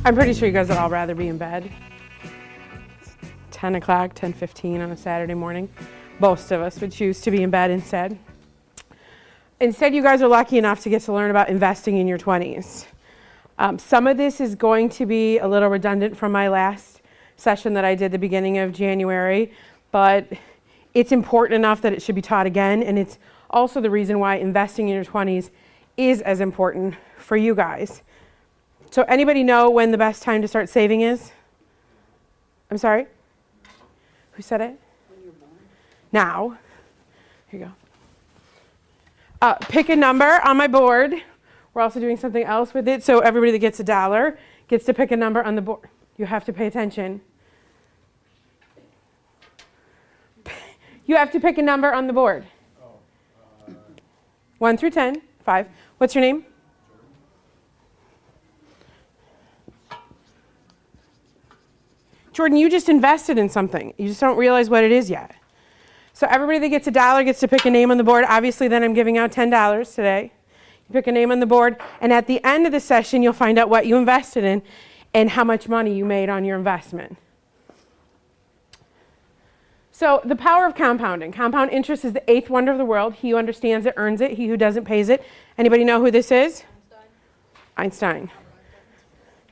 I'm pretty sure you guys would all rather be in bed. It's 10 o'clock, 10:15 on a Saturday morning. Most of us would choose to be in bed instead. Instead, you guys are lucky enough to get to learn about investing in your 20s. Some of this is going to be a little redundant from my last session that I did the beginning of January, but it's important enough that it should be taught again, and it's also the reason why investing in your 20s is as important for you guys. So anybody know when the best time to start saving is? I'm sorry? Who said it? When you're born. Now. Here you go. Pick a number on my board. We're also doing something else with it, so everybody that gets $1 gets to pick a number on the board. You have to pay attention. You have to pick a number on the board. 1 through 10, 5. What's your name? Jordan, you just invested in something. You just don't realize what it is yet. So everybody that gets $1 gets to pick a name on the board. Obviously, then I'm giving out $10 today. You pick a name on the board, and at the end of the session, you'll find out what you invested in and how much money you made on your investment. So the power of compounding. Compound interest is the 8th wonder of the world. He who understands it earns it. He who doesn't pays it. Anybody know who this is? Einstein.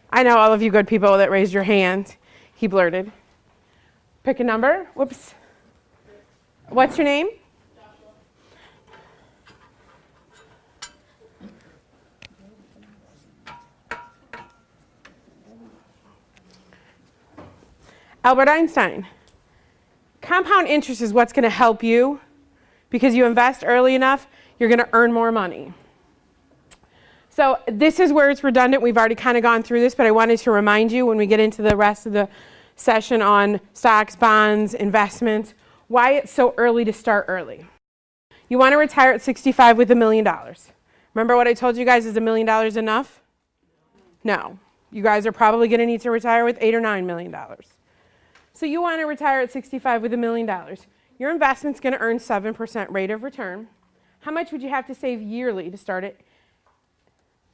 I know all of you good people that raised your hand. He blurted. Pick a number. Whoops. What's your name? Albert Einstein. Compound interest is what's going to help you because you invest early enough, you're going to earn more money. So this is where it's redundant. We've already kind of gone through this, but I wanted to remind you when we get into the rest of the session on stocks, bonds, investments, why it's so early to start early. You want to retire at 65 with $1 million. Remember what I told you guys, is $1 million enough? No. You guys are probably going to need to retire with $8 or $9 million. So you want to retire at 65 with $1 million. Your investment's going to earn 7% rate of return. How much would you have to save yearly to start it?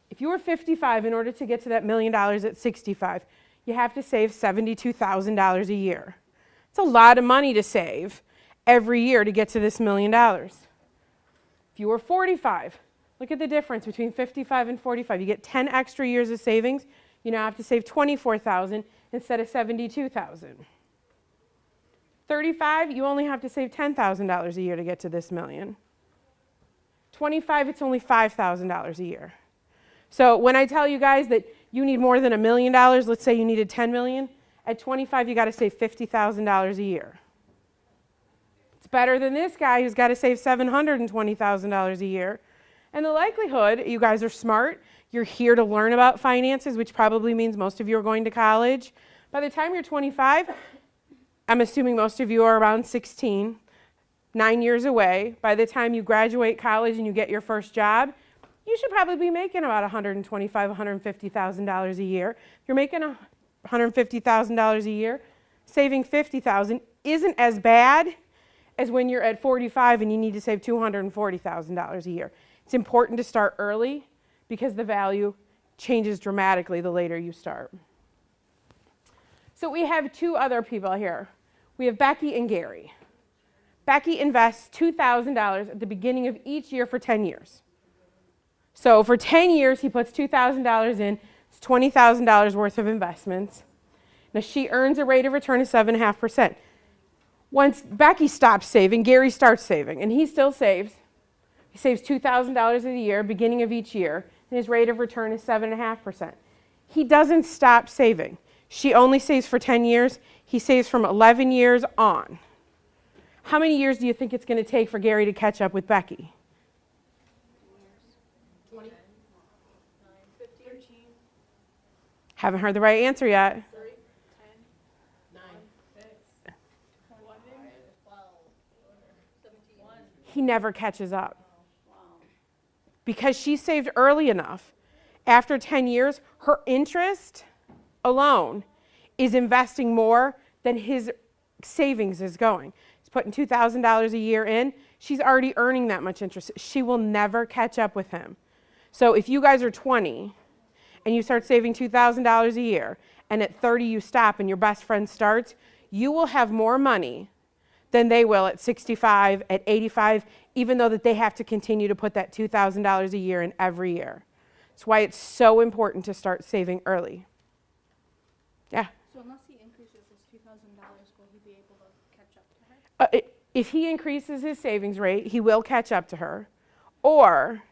If you were 55, in order to get to that $1 million at 65, you have to save $72,000 a year. It's a lot of money to save every year to get to this $1 million. If you were 45, look at the difference between 55 and 45. You get 10 extra years of savings. You now have to save $24,000 instead of $72,000. 35, you only have to save $10,000 a year to get to this $1 million. 25, it's only $5,000 a year. So when I tell you guys that you need more than $1 million, let's say you needed $10 million, at 25 you got to save $50,000 a year. It's better than this guy who's got to save $720,000 a year. And the likelihood, you guys are smart, you're here to learn about finances, which probably means most of you are going to college. By the time you're 25, I'm assuming most of you are around 16, 9 years away. By the time you graduate college and you get your first job, you should probably be making about $125,000, $150,000 a year. If you're making $150,000 a year, saving $50,000 isn't as bad as when you're at 45 and you need to save $240,000 a year. It's important to start early because the value changes dramatically the later you start. So we have two other people here. We have Becky and Gary. Becky invests $2,000 at the beginning of each year for 10 years. So for 10 years, he puts $2,000 in. It's $20,000 worth of investments. Now she earns a rate of return of 7.5%. Once Becky stops saving, Gary starts saving, and he still saves. He saves $2,000 a year, beginning of each year, and his rate of return is 7.5%. He doesn't stop saving. She only saves for 10 years. He saves from 11 years on. How many years do you think it's going to take for Gary to catch up with Becky? 20, 9, 15, 13. Haven't heard the right answer yet. 3, 10, 9, 6, 11, 12, 17. He never catches up. Wow. Because she saved early enough. After 10 years, her interest alone is investing more than his savings is going. He's putting $2,000 a year in. She's already earning that much interest. She will never catch up with him. So if you guys are 20 and you start saving $2,000 a year, and at 30 you stop and your best friend starts, you will have more money than they will at 65, at 85, even though that they have to continue to put that $2,000 a year in every year. That's why it's so important to start saving early. Yeah? So unless he increases his $2,000, will he be able to catch up to her? If he increases his savings rate, he will catch up to her. Or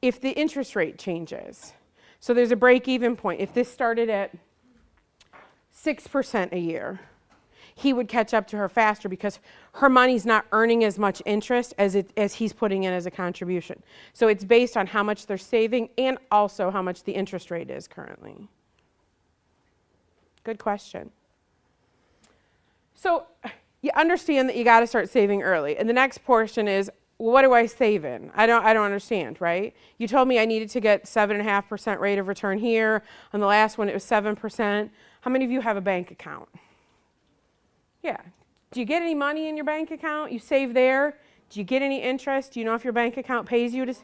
if the interest rate changes. So there's a break-even point. If this started at 6% a year, he would catch up to her faster because her money's not earning as much interest as he's putting in as a contribution. So it's based on how much they're saving and also how much the interest rate is currently. Good question. So you understand that you got to start saving early. And the next portion is, well, what do I save in? I don't understand, right? You told me I needed to get 7.5% rate of return here. On the last one, it was 7%. How many of you have a bank account? Yeah. Do you get any money in your bank account? You save there. Do you get any interest? Do you know if your bank account pays you to?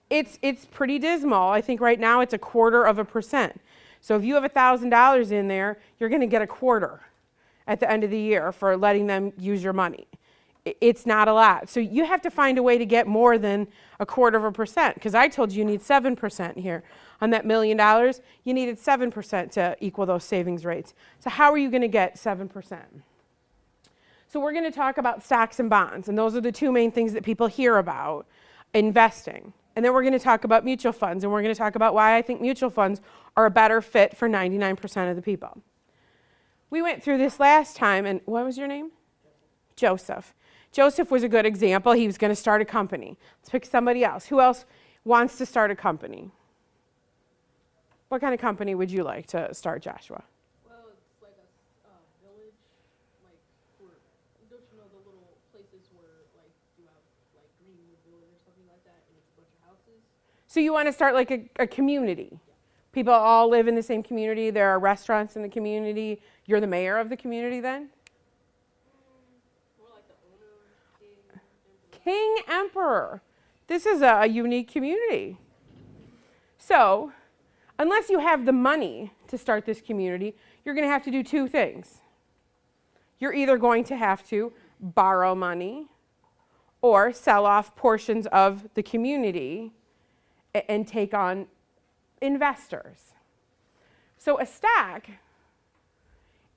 It's pretty dismal. I think right now it's 0.25%. So if you have $1,000 in there, you're going to get 1/4 at the end of the year for letting them use your money. It's not a lot. So you have to find a way to get more than 0.25%, because I told you you need 7% here. On that $1 million, you needed 7% to equal those savings rates. So how are you going to get 7%? So we're going to talk about stocks and bonds, and those are the two main things that people hear about investing. And then we're going to talk about mutual funds, and we're going to talk about why I think mutual funds are a better fit for 99% of the people. We went through this last time, and what was your name? Joseph. Joseph was a good example. He was going to start a company. Let's pick somebody else. Who else wants to start a company? What kind of company would you like to start, Joshua? Well, it's like a village, like, where, don't you know the little places where, like, you have, like, Greenwood Village or something like that, and it's a bunch of houses? So you want to start like a community. Yeah. People all live in the same community. There are restaurants in the community. You're the mayor of the community then? More like the owner, King Emperor. This is a unique community. So, unless you have the money to start this community, you're going to have to do two things. You're either going to have to borrow money or sell off portions of the community and take on investors. So a stock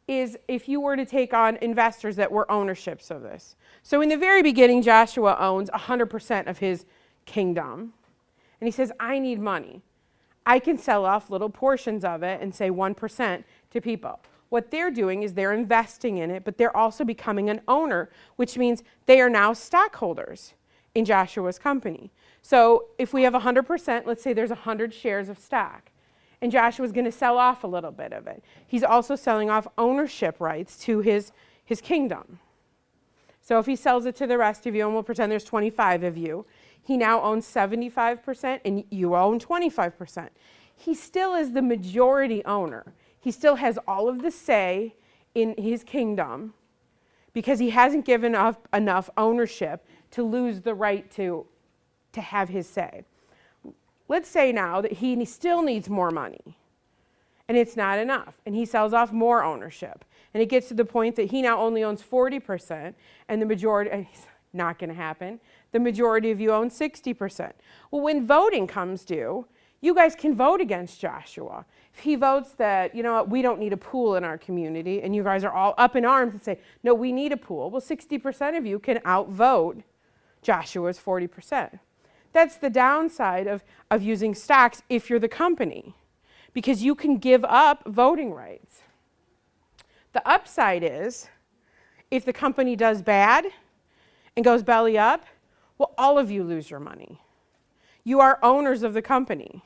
is if you were to take on investors that were ownerships of this. So in the very beginning, Joshua owns 100% of his kingdom. And he says, I need money. I can sell off little portions of it and say 1% to people. What they're doing is they're investing in it, but they're also becoming an owner, which means they are now stockholders in Joshua's company. So if we have 100%, let's say there's 100 shares of stock, and Joshua's going to sell off a little bit of it. He's also selling off ownership rights to his kingdom. So if he sells it to the rest of you, and we'll pretend there's 25 of you, he now owns 75% and you own 25%. He still is the majority owner. He still has all of the say in his kingdom because he hasn't given up enough ownership to lose the right to have his say. Let's say now that he still needs more money and it's not enough, and he sells off more ownership, and it gets to the point that he now only owns 40% and the majority, and it's not going to happen, the majority of you own 60%. Well, when voting comes due, you guys can vote against Joshua. If he votes that, you know what, we don't need a pool in our community, and you guys are all up in arms and say, no, we need a pool, well, 60% of you can outvote Joshua's 40%. That's the downside of using stocks if you're the company, because you can give up voting rights. The upside is, if the company does bad and goes belly up, well, all of you lose your money. You are owners of the company.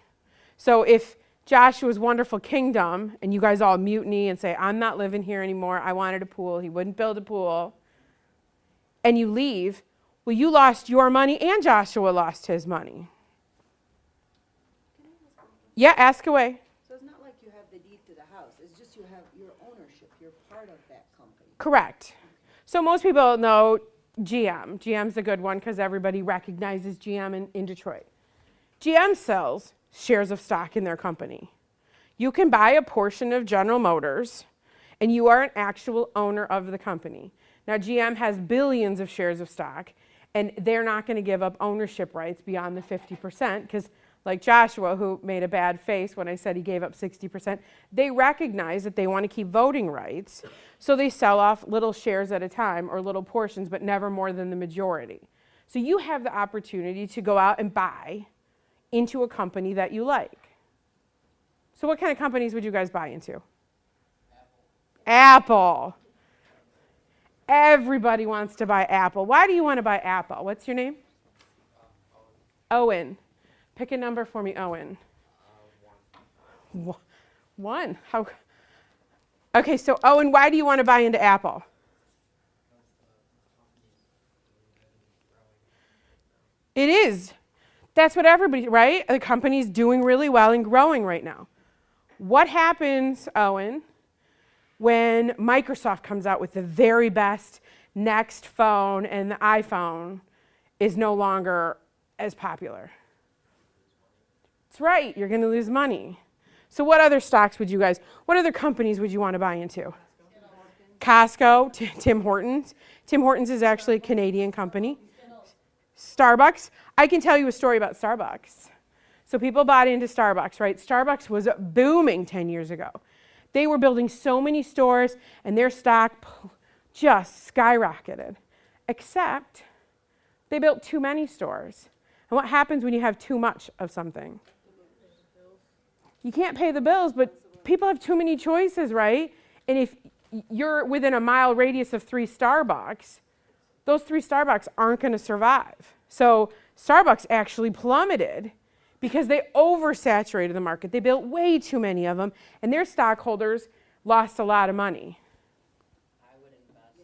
So if Joshua's wonderful kingdom, and you guys all mutiny and say, I'm not living here anymore, I wanted a pool, he wouldn't build a pool, and you leave, well, you lost your money and Joshua lost his money. Can I ask one thing? Yeah, ask away. So it's not like you have the deed to the house, it's just you have your ownership, you're part of that company. Correct. So most people know GM. GM's a good one because everybody recognizes GM in Detroit. GM sells shares of stock in their company. You can buy a portion of General Motors, and you are an actual owner of the company. Now, GM has billions of shares of stock, and they're not going to give up ownership rights beyond the 50%, because like Joshua, who made a bad face when I said he gave up 60%, they recognize that they want to keep voting rights, so they sell off little shares at a time or little portions, but never more than the majority. So you have the opportunity to go out and buy into a company that you like. So what kind of companies would you guys buy into? Apple. Everybody wants to buy Apple. Why do you want to buy Apple? What's your name? Owen. Pick a number for me, Owen. 1. How? Okay, so Owen, why do you want to buy into Apple? It is. That's what everybody, right? The company's doing really well and growing right now. What happens, Owen, when Microsoft comes out with the very best next phone and the iPhone is no longer as popular? That's right, you're going to lose money. So what other stocks would you guys, what other companies would you want to buy into? Costco, Tim Hortons. Tim Hortons is actually a Canadian company. Starbucks. I can tell you a story about Starbucks. So people bought into Starbucks, right? Starbucks was booming 10 years ago. They were building so many stores, and their stock just skyrocketed. Except they built too many stores. And what happens when you have too much of something? You can't pay the bills, but people have too many choices, right? And if you're within a mile radius of 3 Starbucks, those 3 Starbucks aren't going to survive. So Starbucks actually plummeted because they oversaturated the market. They built way too many of them, and their stockholders lost a lot of money. I would invest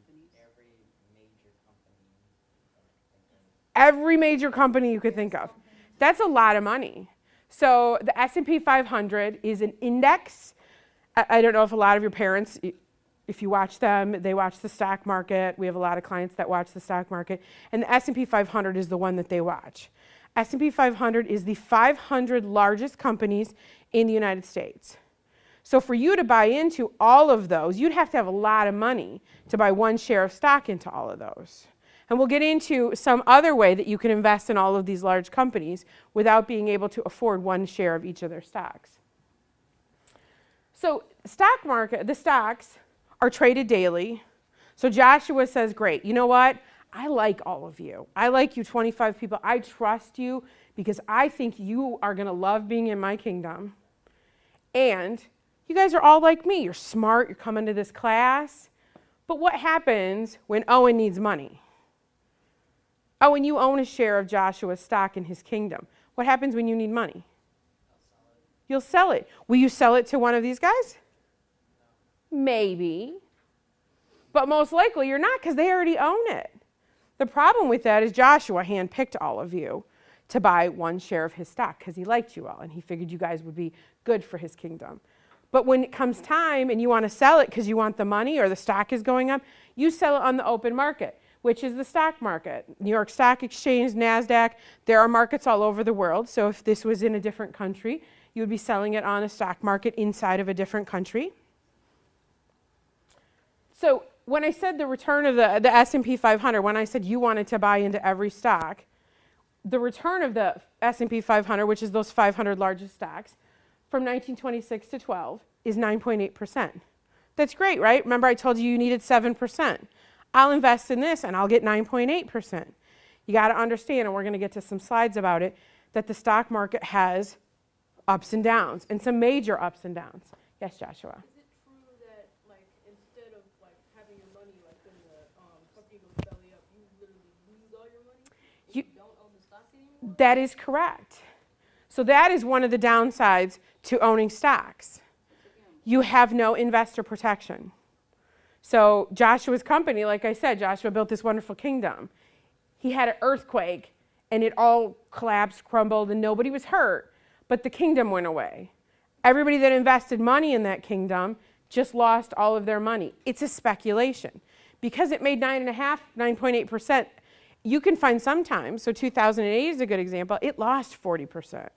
in every major company. Every major company you could think of. That's a lot of money. So the S&P 500 is an index. I don't know if a lot of your parents, if you watch them, they watch the stock market. We have a lot of clients that watch the stock market. And the S&P 500 is the one that they watch. S&P 500 is the 500 largest companies in the United States. So for you to buy into all of those, you'd have to have a lot of money to buy 1 share of stock into all of those. And we'll get into some other way that you can invest in all of these large companies without being able to afford 1 share of each of their stocks. So stock market, the stocks are traded daily. So Joshua says, great, you know what? I like all of you. I like you 25 people. I trust you because I think you are going to love being in my kingdom. And you guys are all like me. You're smart. You're coming to this class. But what happens when Owen needs money? Owen, you own a share of Joshua's stock in his kingdom. What happens when you need money? You'll sell it. Will you sell it to one of these guys? Maybe. But most likely you're not because they already own it. The problem with that is Joshua handpicked all of you to buy 1 share of his stock because he liked you all and he figured you guys would be good for his kingdom. But when it comes time and you want to sell it because you want the money or the stock is going up, you sell it on the open market, which is the stock market. New York Stock Exchange, NASDAQ, there are markets all over the world. So if this was in a different country, you would be selling it on a stock market inside of a different country. So when I said the return of the S&P 500, when I said you wanted to buy into every stock, the return of the S&P 500, which is those 500 largest stocks, from 1926 to 12 is 9.8%. That's great, right? Remember I told you needed 7%. I'll invest in this and I'll get 9.8%. You got to understand, and we're going to get to some slides about it, that the stock market has ups and downs, and some major ups and downs. Yes, Joshua? Is it true that, like, instead of, like, having your money, like, when the company goes belly up, you literally lose all your money? You don't own the stocks anymore? That is correct. So that is one of the downsides to owning stocks. You have no investor protection. So Joshua's company, like I said, Joshua built this wonderful kingdom. He had an earthquake, and it all collapsed, crumbled, and nobody was hurt, but the kingdom went away. Everybody that invested money in that kingdom just lost all of their money. It's a speculation. Because it made 9.8%, you can find sometimes, so 2008 is a good example, it lost 40%.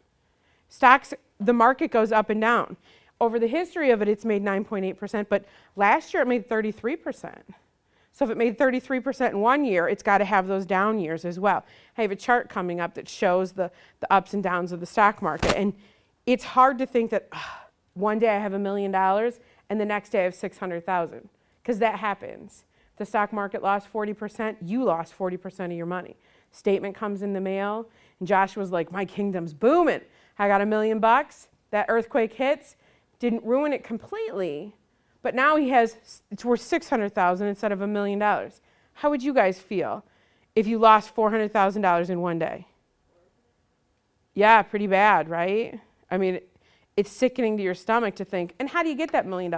Stocks, the market goes up and down. Over the history of it, it's made 9.8%, but last year it made 33%. So if it made 33% in one year, it's got to have those down years as well. I have a chart coming up that shows the ups and downs of the stock market. And it's hard to think that one day I have $1 million and the next day I have 600,000, because that happens. The stock market lost 40%, you lost 40% of your money. Statement comes in the mail, and Josh was like, my kingdom's booming. I got $1 million. That earthquake hits, didn't ruin it completely, but now it's worth 600,000 instead of $1 million. How would you guys feel if you lost $400,000 in one day? Yeah, pretty bad, right? I mean, it's sickening to your stomach to think, and how do you get that $1 million?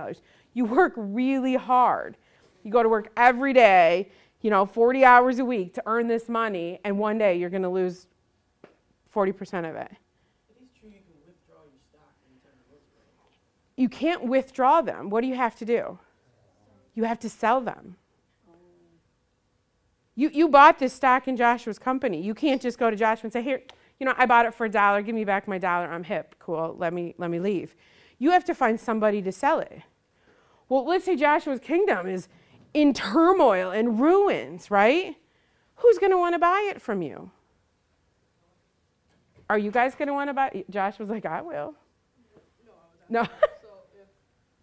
You work really hard. You go to work every day, 40 hours a week to earn this money, and one day you're going to lose 40% of it. It is true you can withdraw your stock anytime you look for it. You can't withdraw them. What do you have to do? You have to sell them. You bought this stock in Joshua's company. You can't just go to Joshua and say, here, I bought it for $1. Give me back my $1. I'm hip. Cool. Let me leave. You have to find somebody to sell it. Well, let's say Joshua's kingdom is in turmoil and ruins, right? Who's going to want to buy it from you? Are you guys going to want to buy it? Josh was like, I will. No. So if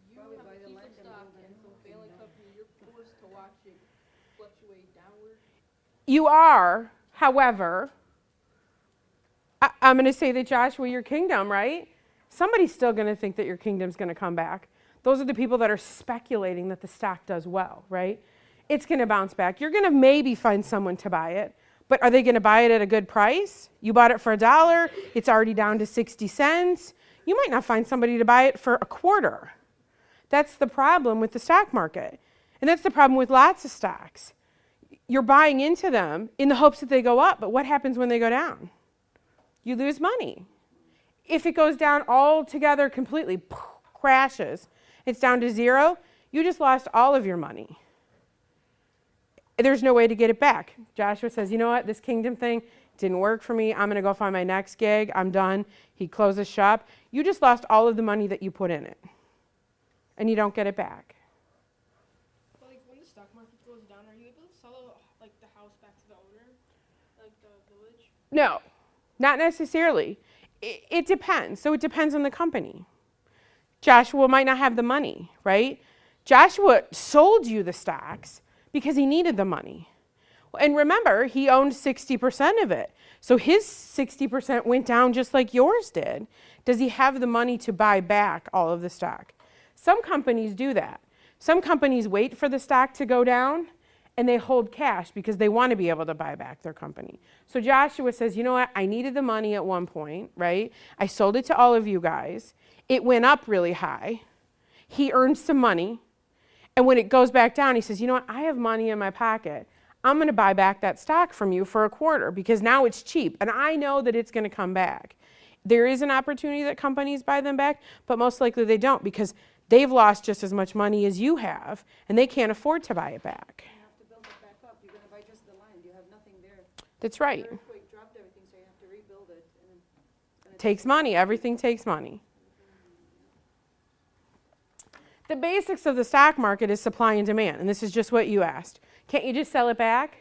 you have a piece of stock in some failing company, you're forced to watch it fluctuate downward. You are, however, I'm going to say that Joshua, your kingdom, right? Somebody's still going to think that your kingdom's going to come back. Those are the people that are speculating that the stock does well, right? It's going to bounce back. You're going to maybe find someone to buy it, but are they going to buy it at a good price? You bought it for $1, it's already down to 60 cents. You might not find somebody to buy it for a quarter. That's the problem with the stock market. And that's the problem with lots of stocks. You're buying into them in the hopes that they go up, but what happens when they go down? You lose money. If it goes down altogether completely, crashes, it's down to zero, you just lost all of your money. There's no way to get it back. Joshua says, you know what, this kingdom thing didn't work for me. I'm going to go find my next gig. I'm done. He closes shop. You just lost all of the money that you put in it, and you don't get it back. But when the stock market goes down, are you able to sell the house back to the owner, like the village? No, not necessarily. It depends. So it depends on the company. Joshua might not have the money, right? Joshua sold you the stocks because he needed the money. And remember, he owned 60% of it. So his 60% went down just like yours did. Does he have the money to buy back all of the stock? Some companies do that. Some companies wait for the stock to go down and they hold cash because they want to be able to buy back their company. So Joshua says, you know what? I needed the money at one point, right? I sold it to all of you guys. It went up really high. He earned some money. And when it goes back down, he says, you know what? I have money in my pocket. I'm going to buy back that stock from you for a quarter because now it's cheap. And I know that it's going to come back. There is an opportunity that companies buy them back, but most likely they don't because they've lost just as much money as you have, and they can't afford to buy it back. You have to build it back up. You're going to buy just the land. You have nothing there. That's right. The earthquake dropped everything, so you have to rebuild it. And Takes money. Everything takes money. The basics of the stock market is supply and demand, and this is just what you asked. Can't you just sell it back?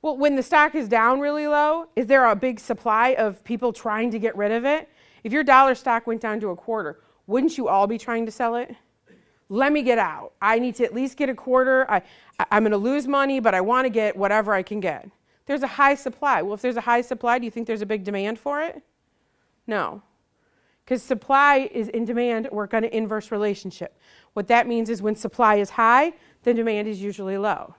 Well, when the stock is down really low, is there a big supply of people trying to get rid of it? If your dollar stock went down to a quarter, wouldn't you all be trying to sell it? Let me get out. I need to at least get a quarter. I'm going to lose money, but I want to get whatever I can get. There's a high supply. Well, if there's a high supply, do you think there's a big demand for it? No. Because supply is in demand, work on an inverse relationship. What that means is when supply is high, the demand is usually low.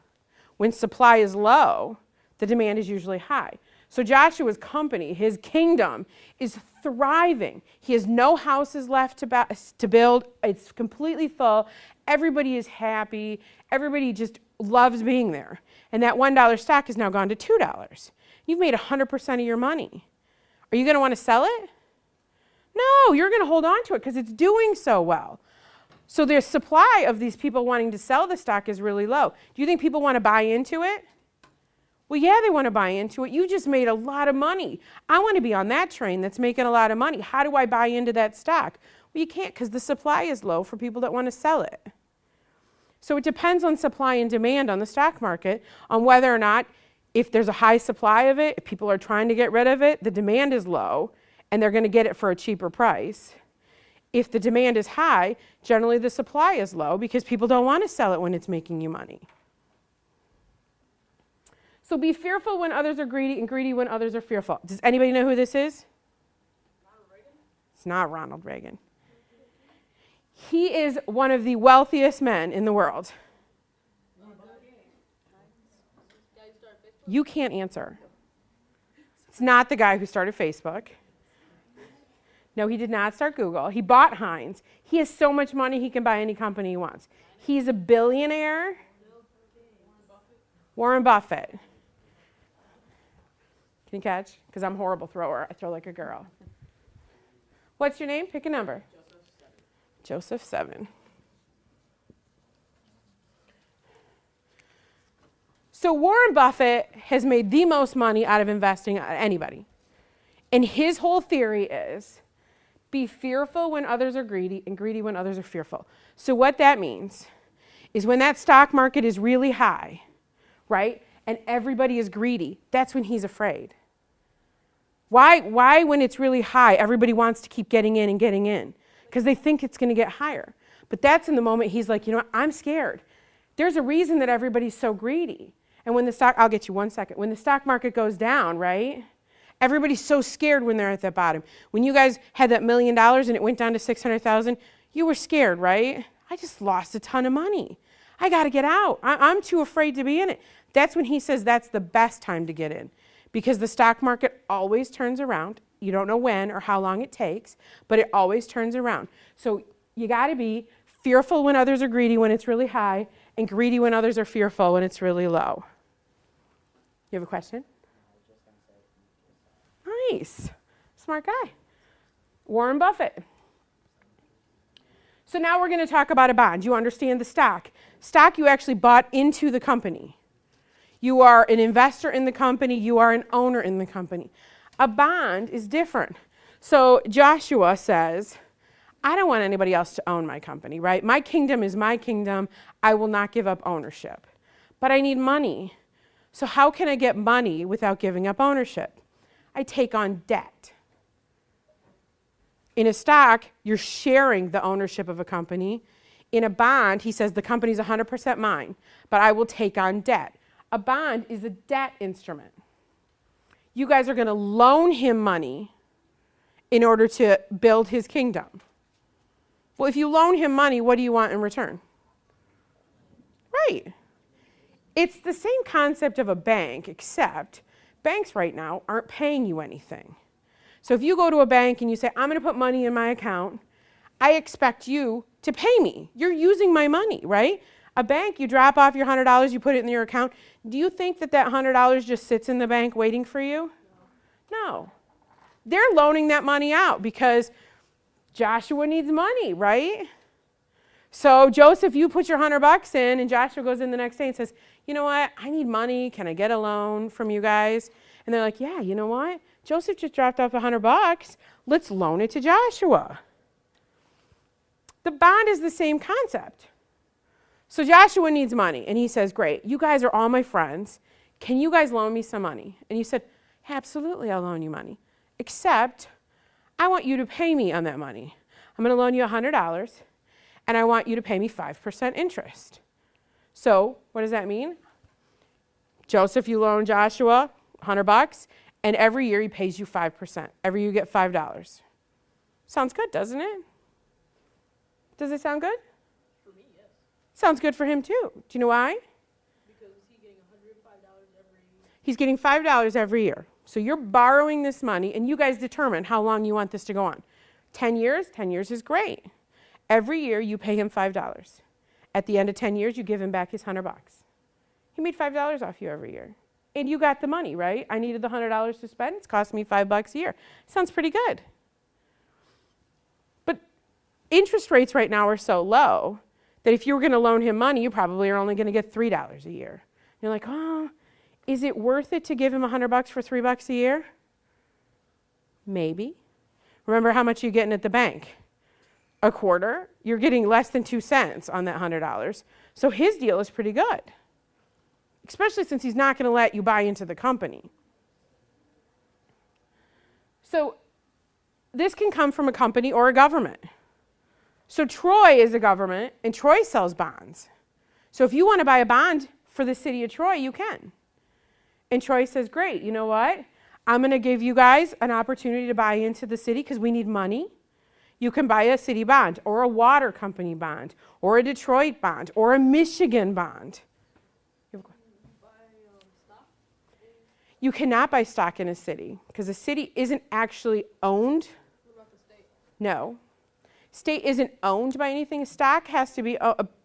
When supply is low, the demand is usually high. So Joshua's company, his kingdom, is thriving. He has no houses left to build. It's completely full. Everybody is happy. Everybody just loves being there. And that $1 stock has now gone to $2. You've made 100% of your money. Are you going to want to sell it? No, you're going to hold on to it because it's doing so well. So the supply of these people wanting to sell the stock is really low. Do you think people want to buy into it? Well, yeah, they want to buy into it. You just made a lot of money. I want to be on that train that's making a lot of money. How do I buy into that stock? Well, you can't because the supply is low for people that want to sell it. So it depends on supply and demand on the stock market, on whether or not, if there's a high supply of it, if people are trying to get rid of it, the demand is low, and they're going to get it for a cheaper price. If the demand is high, generally the supply is low because people don't want to sell it when it's making you money. So be fearful when others are greedy and greedy when others are fearful. Does anybody know who this is? Ronald Reagan? It's not Ronald Reagan. He is one of the wealthiest men in the world. You can't answer. It's not the guy who started Facebook. No, he did not start Google. He bought Heinz. He has so much money he can buy any company he wants. He's a billionaire. Warren Buffett. Can you catch? Because I'm a horrible thrower. I throw like a girl. What's your name? Pick a number. Joseph 7. So Warren Buffett has made the most money out of investing out of anybody. And his whole theory is be fearful when others are greedy and greedy when others are fearful. So what that means is when that stock market is really high, right, and everybody is greedy, that's when he's afraid. Why when it's really high, everybody wants to keep getting in and getting in? Because they think it's going to get higher. But that's in the moment he's like, you know what, I'm scared. There's a reason that everybody's so greedy. And when the stock, I'll get you 1 second. When the stock market goes down, right, everybody's so scared when they're at the bottom. When you guys had that $1 million and it went down to 600,000, you were scared, right? I just lost a ton of money. I got to get out. I'm too afraid to be in it. That's when he says that's the best time to get in. Because the stock market always turns around. You don't know when or how long it takes, but it always turns around. So you got to be fearful when others are greedy when it's really high, and greedy when others are fearful when it's really low. You have a question? Nice. Smart guy. Warren Buffett. So now we're going to talk about a bond. You understand the stock. Stock you actually bought into the company. You are an investor in the company. You are an owner in the company. A bond is different. So Joshua says, I don't want anybody else to own my company, right? My kingdom is my kingdom. I will not give up ownership. But I need money. So how can I get money without giving up ownership? I take on debt. In a stock, you're sharing the ownership of a company. In a bond, he says the company's 100% mine, but I will take on debt. A bond is a debt instrument. You guys are going to loan him money in order to build his kingdom. Well, if you loan him money, what do you want in return? Right. It's the same concept of a bank, except banks right now aren't paying you anything. So if you go to a bank and you say, I'm going to put money in my account, I expect you to pay me. You're using my money, right? A bank, you drop off your $100, you put it in your account. Do you think that that $100 just sits in the bank waiting for you? No. They're loaning that money out because Joshua needs money, right? So Joseph, you put your $100 in, and Joshua goes in the next day and says, you know what, I need money. Can I get a loan from you guys? And they're like, yeah, you know what? Joseph just dropped off $100. Let's loan it to Joshua. The bond is the same concept. So Joshua needs money, and he says, great, you guys are all my friends. Can you guys loan me some money? And you said, absolutely, I'll loan you money, except I want you to pay me on that money. I'm going to loan you $100, and I want you to pay me 5% interest. So what does that mean? Joseph, you loan Joshua $100, and every year he pays you 5%. Every year you get $5. Sounds good, doesn't it? Does it sound good? For me, yes. Sounds good for him too. Do you know why? Because he's getting $105 every He's getting $5 every year. So you're borrowing this money, and you guys determine how long you want this to go on. 10 years? 10 years is great. Every year you pay him $5. At the end of 10 years, you give him back his $100. He made $5 off you every year. And you got the money, right? I needed the $100 to spend. It's cost me $5 a year. Sounds pretty good. But interest rates right now are so low that if you were going to loan him money, you probably are only going to get $3 a year. You're like, oh, Is it worth it to give him $100 for $3 a year? Maybe. Remember how much you're getting at the bank? A quarter. You're getting less than 2 cents on that $100. So his deal is pretty good, especially since he's not going to let you buy into the company. So this can come from a company or a government. So Troy is a government, and Troy sells bonds. So if you want to buy a bond for the city of Troy, you can. And Troy says, great, you know what? I'm going to give you guys an opportunity to buy into the city because we need money. You can buy a city bond or a water company bond or a Detroit bond or a Michigan bond. You cannot buy stock in a city because a city isn't actually owned. What about the state? No. State isn't owned by anything. Stock has to be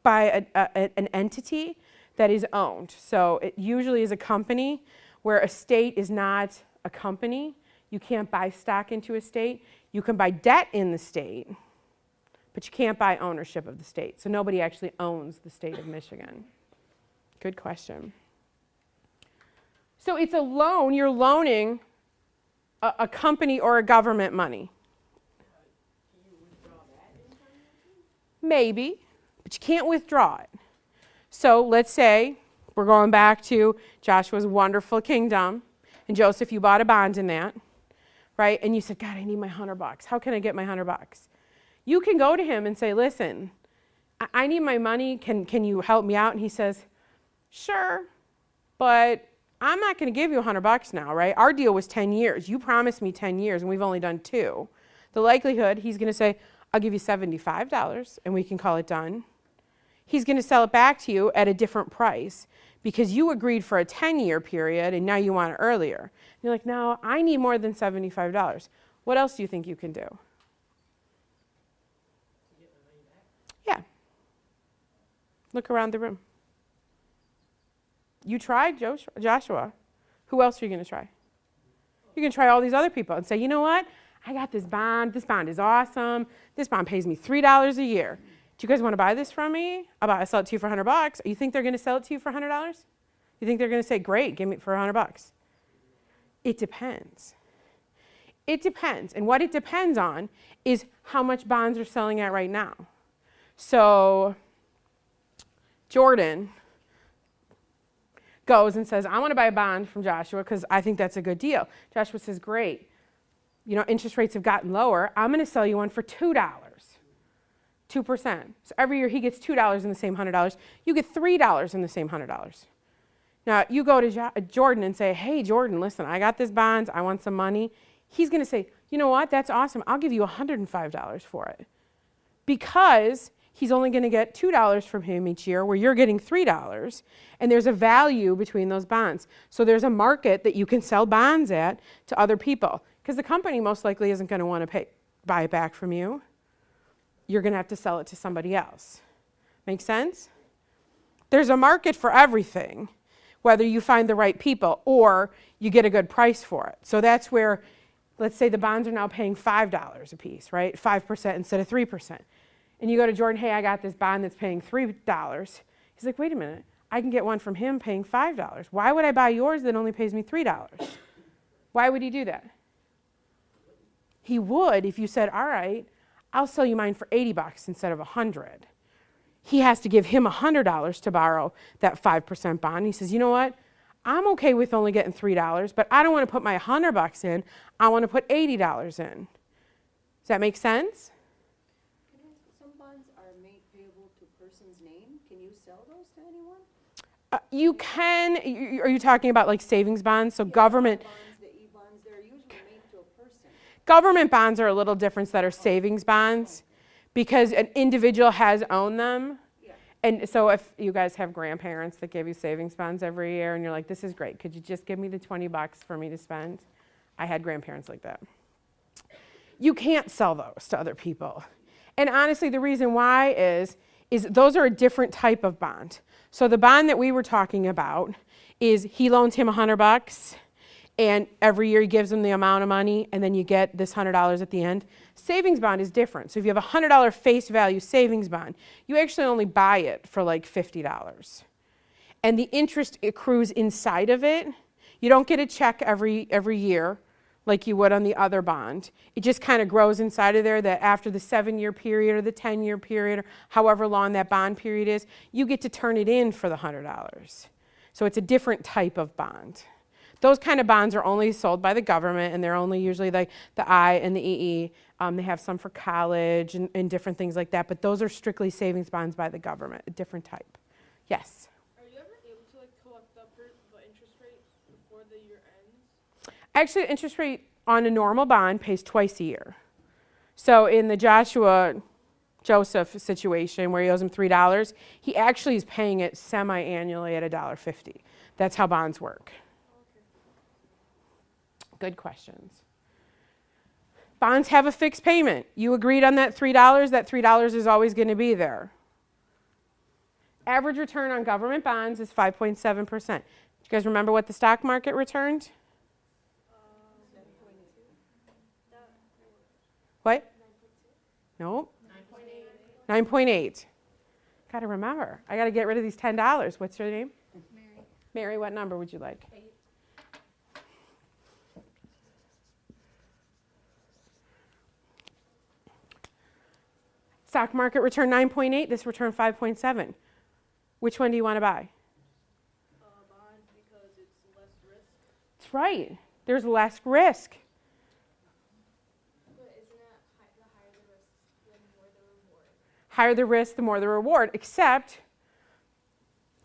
by an entity that is owned. So it usually is a company where a state is not a company. You can't buy stock into a state. You can buy debt in the state, but you can't buy ownership of the state. So nobody actually owns the state of Michigan. Good question. So it's a loan. You're loaning a company or a government money. Maybe, but you can't withdraw it. So let's say we're going back to Joshua's wonderful kingdom, and Joseph, you bought a bond in that, right? And you said, God, I need my $100. How can I get my $100? You can go to him and say, listen, I need my money. Can you help me out? And he says, sure, but I'm not going to give you $100 now, right? Our deal was 10 years. You promised me 10 years, and we've only done 2. The likelihood, he's going to say, I'll give you $75, and we can call it done. He's going to sell it back to you at a different price because you agreed for a 10-year period, and now you want it earlier. And you're like, no, I need more than $75. What else do you think you can do? Yeah. Look around the room. You tried Joshua. Who else are you going to try? You can try all these other people and say, you know what? I got this bond. This bond is awesome. This bond pays me $3 a year. Do you guys want to buy this from me? I'll sell it to you for $100. You think they're going to sell it to you for $100? You think they're going to say, great, give me it for $100? It depends. It depends. And what it depends on is how much bonds are selling at right now. So Jordan goes and says, I want to buy a bond from Joshua because I think that's a good deal. Joshua says, great. You know, interest rates have gotten lower. I'm going to sell you one for $2. 2%. So every year he gets $2 in the same $100. You get $3 in the same $100. Now, you go to Jordan and say, hey, Jordan, listen, I got this bond. I want some money. He's going to say, you know what? That's awesome. I'll give you $105 for it. Because he's only going to get $2 from him each year where you're getting $3. And there's a value between those bonds. So there's a market that you can sell bonds at to other people. Because the company most likely isn't going to want to buy it back from you. You're going to have to sell it to somebody else. Make sense? There's a market for everything, whether you find the right people or you get a good price for it. So that's where, let's say the bonds are now paying $5 a piece, right? 5% instead of 3%. And you go to Jordan, hey, I got this bond that's paying $3. He's like, wait a minute, I can get one from him paying $5. Why would I buy yours that only pays me $3? Why would he do that? He would if you said, all right, I'll sell you mine for $80 instead of $100. He has to give him $100 to borrow that 5% bond. He says, you know what? I'm okay with only getting $3, but I don't want to put my $100 in. I want to put $80 in. Does that make sense? Some bonds are made payable to a person's name. Can you sell those to anyone? You can. Are you talking about like savings bonds? So government. Bonds, the E-bonds, they're usually made to a person. Government bonds are a little different that are savings bonds because an individual has owned them. Yeah. And so if you guys have grandparents that give you savings bonds every year and you're like, this is great, could you just give me the $20 for me to spend? I had grandparents like that. You can't sell those to other people. And honestly, the reason why is those are a different type of bond. So the bond that we were talking about is he loans him $100 and every year he gives him the amount of money and then you get this $100 at the end. Savings bond is different. So if you have a $100 face value savings bond, you actually only buy it for like $50. and the interest accrues inside of it. You don't get a check every year like you would on the other bond. It just kind of grows inside of there that after the 7-year period or the 10-year period or however long that bond period is, you get to turn it in for the $100. So it's a different type of bond. Those kind of bonds are only sold by the government, and they're only usually like the I and the EE. They have some for college and different things like that, but those are strictly savings bonds by the government, a different type. Yes? Are you ever able to like collect the interest rate before the year ends? Actually, the interest rate on a normal bond pays twice a year. So in the Joseph situation where he owes him $3, he actually is paying it semi-annually at $1.50. That's how bonds work. Good questions. Bonds have a fixed payment. You agreed on that $3. That $3 is always going to be there. Average return on government bonds is 5.7%. Do you guys remember what the stock market returned? What? Nope. 9.8. Got to remember. I got to get rid of these $10. What's your name? Mary. Mary, what number would you like? 8. Stock market return 9.8. This returned 5.7. Which one do you want to buy? Bond because it's less risk. That's right. There's less risk. But isn't it the higher the risk, the more the reward? Higher the risk, the more the reward. Except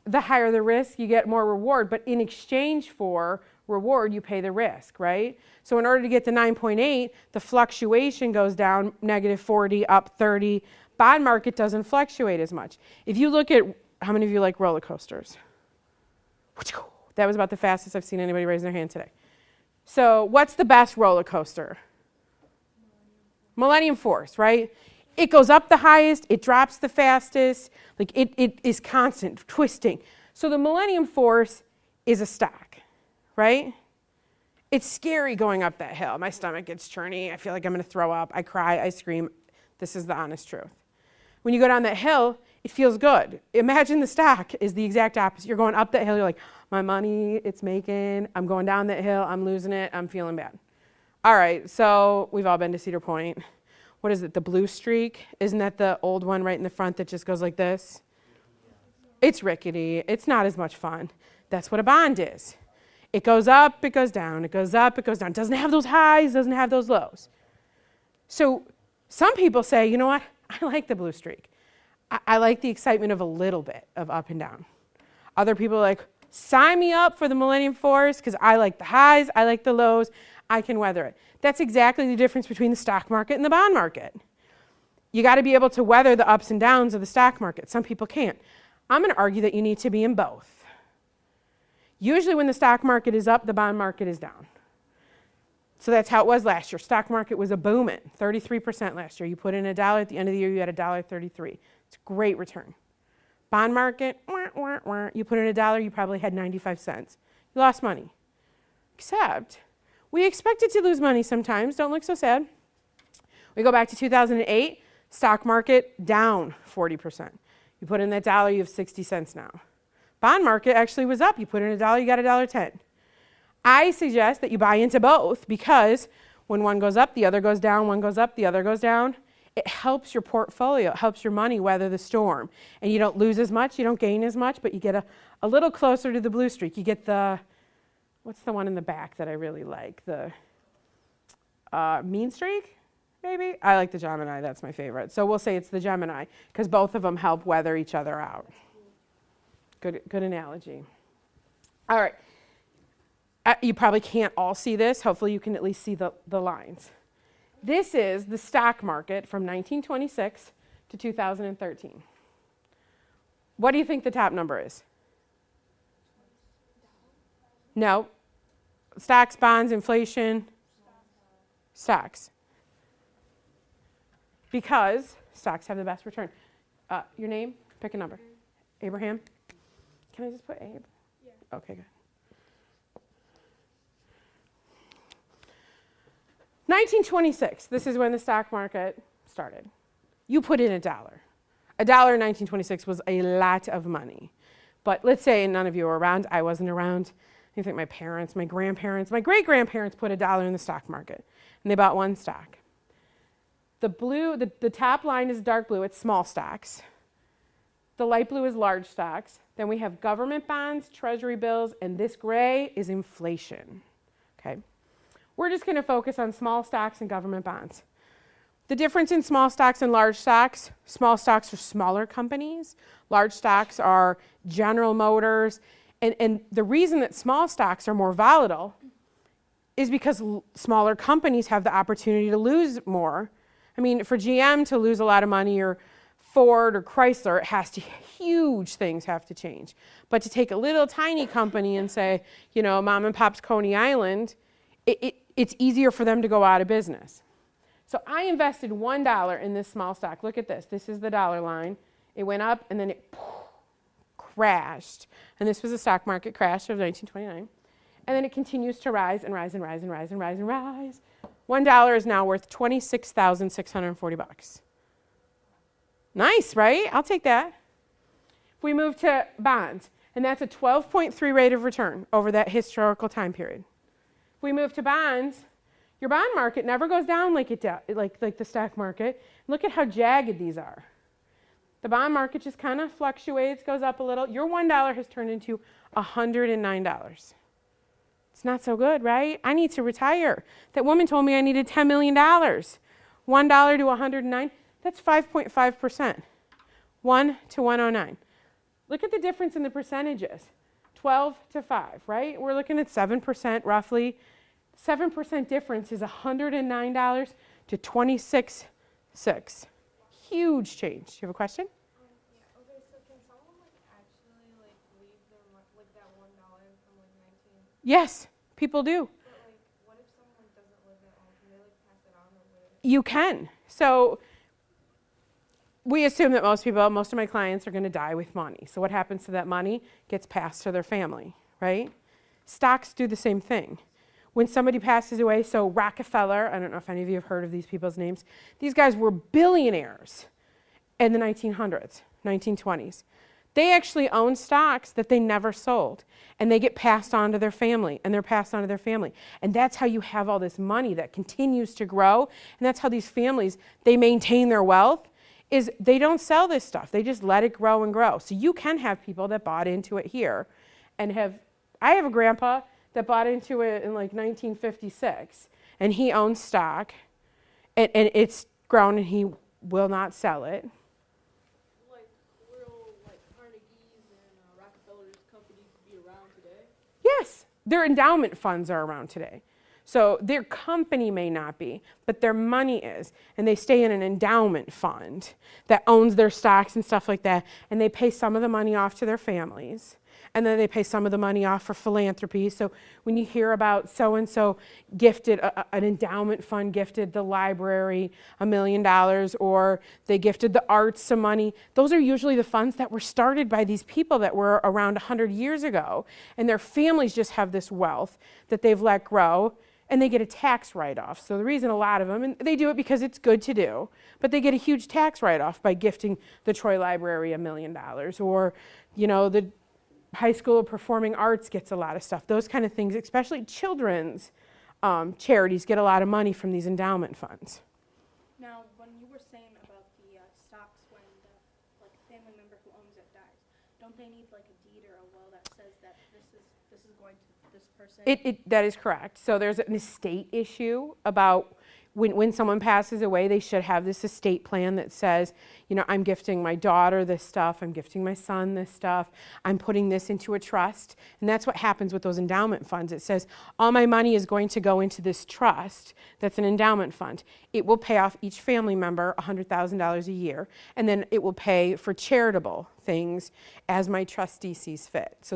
the higher the risk, you get more reward. But in exchange for reward, you pay the risk, right? So in order to get the 9.8, the fluctuation goes down, -40, up 30. Bond market doesn't fluctuate as much. If you look at, how many of you like roller coasters? That was about the fastest I've seen anybody raise their hand today. So what's the best roller coaster? Millennium Force, right? It goes up the highest, it drops the fastest, like it is constant, twisting. So the Millennium Force is a stock, right? It's scary going up that hill. My stomach gets churny. I feel like I'm going to throw up. I cry. I scream. This is the honest truth. When you go down that hill, it feels good. Imagine the stock is the exact opposite. You're going up that hill. You're like, my money, it's making. I'm going down that hill. I'm losing it. I'm feeling bad. All right, so we've all been to Cedar Point. What is it, the blue streak? Isn't that the old one right in the front that just goes like this? It's rickety. It's not as much fun. That's what a bond is. It goes up, it goes down, it goes up, it goes down. It doesn't have those highs, doesn't have those lows. So some people say, you know what, I like the blue streak. I like the excitement of a little bit of up and down. Other people are like, sign me up for the Millennium Force because I like the highs, I like the lows, I can weather it. That's exactly the difference between the stock market and the bond market. You got to be able to weather the ups and downs of the stock market. Some people can't. I'm going to argue that you need to be in both. Usually when the stock market is up, the bond market is down. So that's how it was last year. Stock market was a booming, 33% last year. You put in $1 at the end of the year, you had $1.33. It's a great return. Bond market, you put in $1, you probably had 95 cents. You lost money. Except, we expected to lose money sometimes. Don't look so sad. We go back to 2008, stock market down 40%. You put in that $1, you have 60 cents now. Bond market actually was up. You put in $1, you got $1.10. I suggest that you buy into both because when one goes up, the other goes down, one goes up, the other goes down. It helps your portfolio, it helps your money weather the storm. And you don't lose as much, you don't gain as much, but you get a little closer to the blue streak. You get the, what's the one in the back that I really like? The mean streak, maybe? I like the Gemini, that's my favorite. So we'll say it's the Gemini because both of them help weather each other out. Good analogy. All right. You probably can't all see this. Hopefully you can at least see the lines. This is the stock market from 1926 to 2013. What do you think the top number is? No. Stocks, bonds, inflation. Stocks. Because stocks have the best return. Your name? Pick a number. Abraham? Can I just put Abe? Yeah. Okay, good. 1926, this is when the stock market started. You put in $1. $1 in 1926 was a lot of money. But let's say none of you were around. I wasn't around. I think my parents, my grandparents, my great-grandparents put $1 in the stock market, and they bought one stock. The blue, the top line is dark blue. It's small stocks. The light blue is large stocks. Then we have government bonds, treasury bills, and this gray is inflation. Okay? We're just going to focus on small stocks and government bonds. The difference in small stocks and large stocks, small stocks are smaller companies. Large stocks are General Motors. And the reason that small stocks are more volatile is because smaller companies have the opportunity to lose more. I mean, for GM to lose a lot of money, or Ford or Chrysler, huge things have to change. But to take a little tiny company and say, you know, mom and pop's Coney Island, it's easier for them to go out of business. So I invested $1 in this small stock. Look at this. This is the dollar line. It went up and then it crashed. And this was a stock market crash of 1929. And then it continues to rise and rise and rise and rise and rise and rise. $1 is now worth $26,640. Nice, right? I'll take that. If we move to bonds, and that's a 12.3 rate of return over that historical time period. If we move to bonds, your bond market never goes down like the stock market. Look at how jagged these are. The bond market just kind of fluctuates, goes up a little. Your $1 has turned into $109. It's not so good, right? I need to retire. That woman told me I needed $10 million. $1 to 109, that's 5.5%. 1 to 109. Look at the difference in the percentages. 12 to 5, right? We're looking at 7% roughly. 7% difference is $109 to $26,600. Huge change. Do you have a question? Yeah, okay, so can someone actually leave their that $1 from 19? Yes, people do. But what if someone doesn't live at home? Can they pass it on or what? You can. So we assume that most of my clients are going to die with money. So what happens to that money? Gets passed to their family, right? Stocks do the same thing. When somebody passes away, so Rockefeller, I don't know if any of you have heard of these people's names. These guys were billionaires in the 1900s, 1920s. They actually owned stocks that they never sold, and they get passed on to their family, and they're passed on to their family. And that's how you have all this money that continues to grow, and that's how these families, they maintain their wealth, is they don't sell this stuff. They just let it grow and grow. So you can have people that bought into it here, and I have a grandpa that bought into it in 1956, and he owns stock, and it's grown, and he will not sell it. Will Carnegie's and Rockefeller's companies be around today? Yes, their endowment funds are around today. So their company may not be, but their money is, and they stay in an endowment fund that owns their stocks and stuff like that, and they pay some of the money off to their families. And then they pay some of the money off for philanthropy. So when you hear about so-and-so gifted, an endowment fund gifted the library $1 million, or they gifted the arts some money, those are usually the funds that were started by these people that were around 100 years ago. And their families just have this wealth that they've let grow, and they get a tax write-off. So the reason a lot of them, and they do it because it's good to do, but they get a huge tax write-off by gifting the Troy Library $1 million, or, the High School of Performing Arts gets a lot of stuff. Those kind of things, especially children's charities, get a lot of money from these endowment funds. Now, when you were saying about the stocks, when the family member who owns it dies, don't they need a deed or a will that says that this is going to this person? That is correct. So there's an estate issue about when someone passes away, they should have this estate plan that says, I'm gifting my daughter this stuff, I'm gifting my son this stuff, I'm putting this into a trust. And that's what happens with those endowment funds. It says, all my money is going to go into this trust that's an endowment fund. It will pay off each family member $100,000 a year, and then it will pay for charitable things as my trustee sees fit. So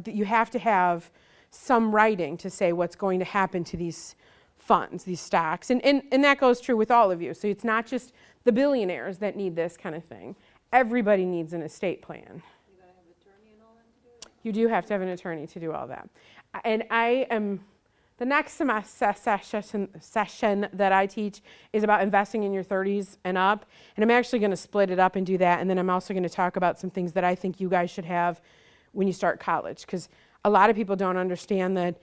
you have to have some writing to say what's going to happen to these funds, these stocks, and that goes true with all of you. So it's not just the billionaires that need this kind of thing. Everybody needs an estate plan. You gotta have an attorney and all that to do it? You do have to have an attorney to do all that. And the next semester session that I teach is about investing in your 30s and up, and I'm actually going to split it up and do that, and then I'm also going to talk about some things that I think you guys should have when you start college, because a lot of people don't understand that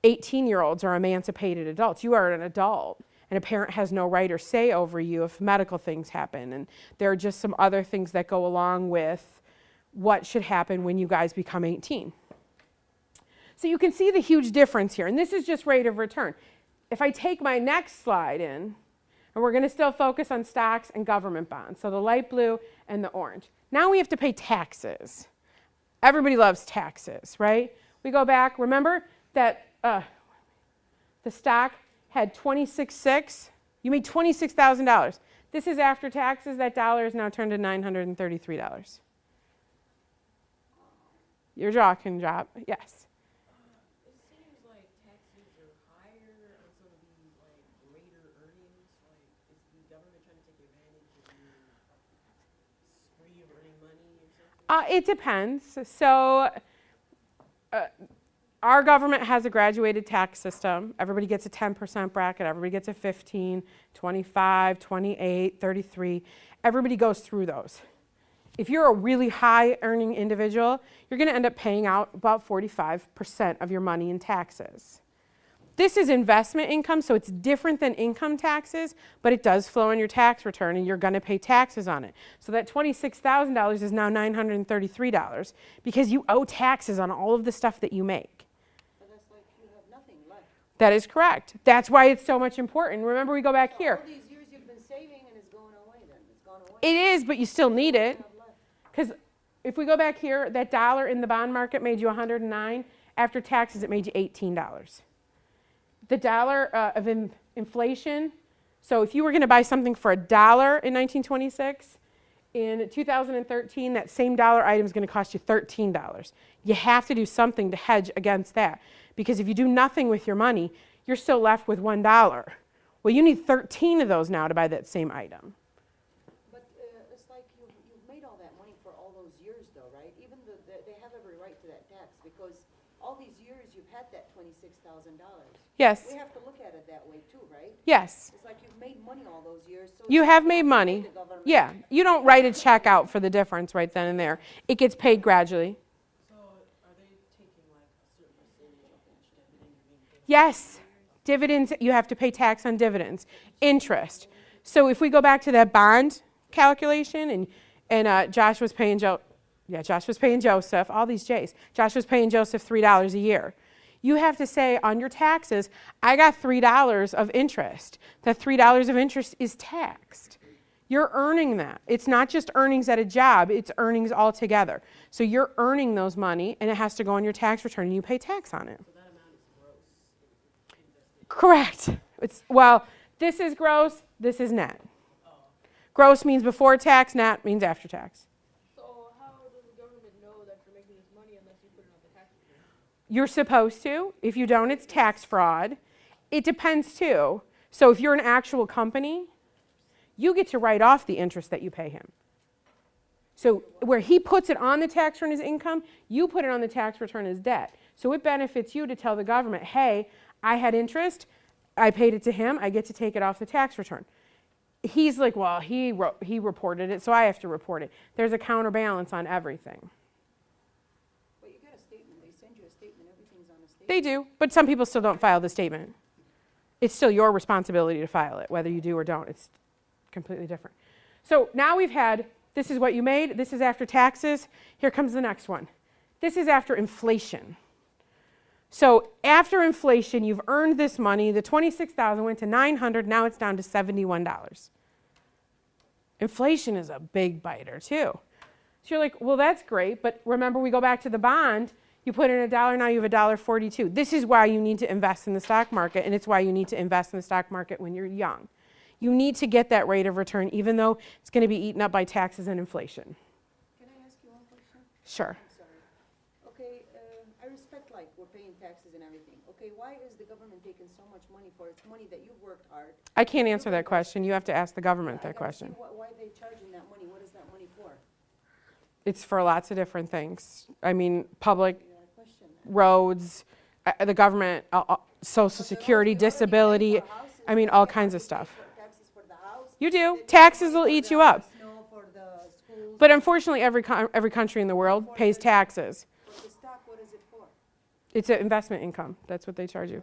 18-year-olds are emancipated adults. You are an adult, and a parent has no right or say over you if medical things happen. And there are just some other things that go along with what should happen when you guys become 18. So you can see the huge difference here, and this is just rate of return. If I take my next slide in, and we're going to still focus on stocks and government bonds, so the light blue and the orange. Now we have to pay taxes. Everybody loves taxes, right? We go back, remember that the stock had 26.6, you made $26,000. This is after taxes, that dollar is now turned to $933. Your jaw can drop, yes. It seems like taxes are higher on some of these like greater earnings. Like, is the government trying to take advantage of your spree of earning money or something? It depends. So our government has a graduated tax system. Everybody gets a 10% bracket. Everybody gets a 15, 25, 28, 33. Everybody goes through those. If you're a really high earning individual, you're going to end up paying out about 45% of your money in taxes. This is investment income, so it's different than income taxes, but it does flow on your tax return, and you're going to pay taxes on it. So that $26,000 is now $933 because you owe taxes on all of the stuff that you make. But that's like you have nothing left. That is correct. That's why it's so much important. Remember, we go back here. All these years you've been saving and it's going away then. It's gone away. It is, but you still need it. What do you have left? Because if we go back here, that dollar in the bond market made you $109. After taxes, it made you $18. The dollar of inflation, so if you were going to buy something for $1 in 1926, in 2013, that same dollar item is going to cost you $13. You have to do something to hedge against that. Because if you do nothing with your money, you're still left with $1. Well, you need 13 of those now to buy that same item. But it's like you've made all that money for all those years though, right? Even though they have every right to that tax because all these years you've had that $26,000. Yes. We have to look at it that way too, right? Yes. It's like you've made money all those years. So You it's have like made you money. pay the government. Yeah. You don't write a check out for the difference right then and there. It gets paid gradually. So are they taking like a certain percentage of each dividend you're being paid? Yes. Dividends, you have to pay tax on dividends. Interest. So if we go back to that bond calculation, and Josh was paying Josh was paying Joseph, all these J's. Josh was paying Joseph $3 a year. You have to say on your taxes, I got $3 of interest. That $3 of interest is taxed. You're earning that. It's not just earnings at a job, it's earnings altogether. So you're earning those money, and it has to go on your tax return, and you pay tax on it. So that amount is gross. Correct. Well, this is gross, this is net. Gross means before tax, net means after tax. So how does the government know that you're making this money unless you put it on the tax return? You're supposed to. If you don't, it's tax fraud. It depends too. So if you're an actual company, you get to write off the interest that you pay him. So where he puts it on the tax return as income, you put it on the tax return as debt. So it benefits you to tell the government, hey, I had interest, I paid it to him, I get to take it off the tax return. He's like, well, he reported it, so I have to report it. There's a counterbalance on everything. But you get a statement. They send you a statement. Everything's on a statement. They do, but some people still don't file the statement. It's still your responsibility to file it, whether you do or don't. It's completely different. So now we've had, this is what you made, this is after taxes. Here comes the next one. This is after inflation. So after inflation, you've earned this money. The $26,000 went to $900, now it's down to $71. Inflation is a big biter too. So you're like, well, that's great, but remember we go back to the bond, you put in $1, now you have $1.42. This is why you need to invest in the stock market, and it's why you need to invest in the stock market when you're young. You need to get that rate of return, even though it's going to be eaten up by taxes and inflation. Can I ask you one question? Sure. I'm sorry. Okay, I respect like we're paying taxes and everything. Okay, why is the government taking so much money for its money that you've worked hard? I can't answer that question. You have to ask the government I that gotta see question. why they charging that money. What is that money for? It's for lots of different things. I mean, public Yeah, I question that. roads, the government, Social Security, disability, I mean, all kinds of stuff. Taxes for the house. You do. they pay Taxes money will for eat the you up. Snow for the schools. But unfortunately, every country in the world pays taxes. For It's an investment income. That's what they charge you.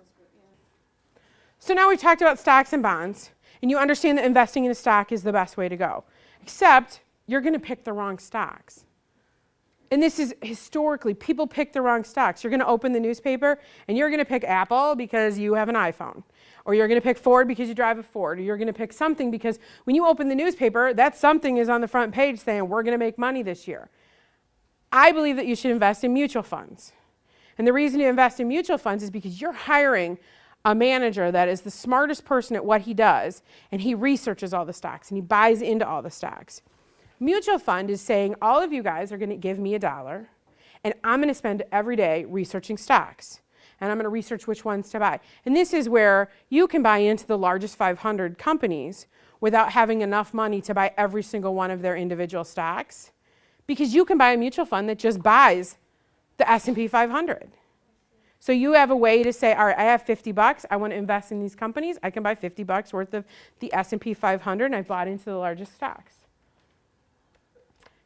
So now we've talked about stocks and bonds, and you understand that investing in a stock is the best way to go. Except you're going to pick the wrong stocks. And this is historically, people pick the wrong stocks. You're going to open the newspaper, and you're going to pick Apple because you have an iPhone. Or you're going to pick Ford because you drive a Ford. Or you're going to pick something because when you open the newspaper, that something is on the front page saying, we're going to make money this year. I believe that you should invest in mutual funds. And the reason you invest in mutual funds is because you're hiring a manager that is the smartest person at what he does, and he researches all the stocks, and he buys into all the stocks. Mutual fund is saying, all of you guys are going to give me $1, and I'm going to spend every day researching stocks. And I'm going to research which ones to buy. And this is where you can buy into the largest 500 companies without having enough money to buy every single one of their individual stocks, because you can buy a mutual fund that just buys the S&P 500. So you have a way to say, all right, I have $50. I want to invest in these companies. I can buy $50 worth of the S&P 500, and I've bought into the largest stocks.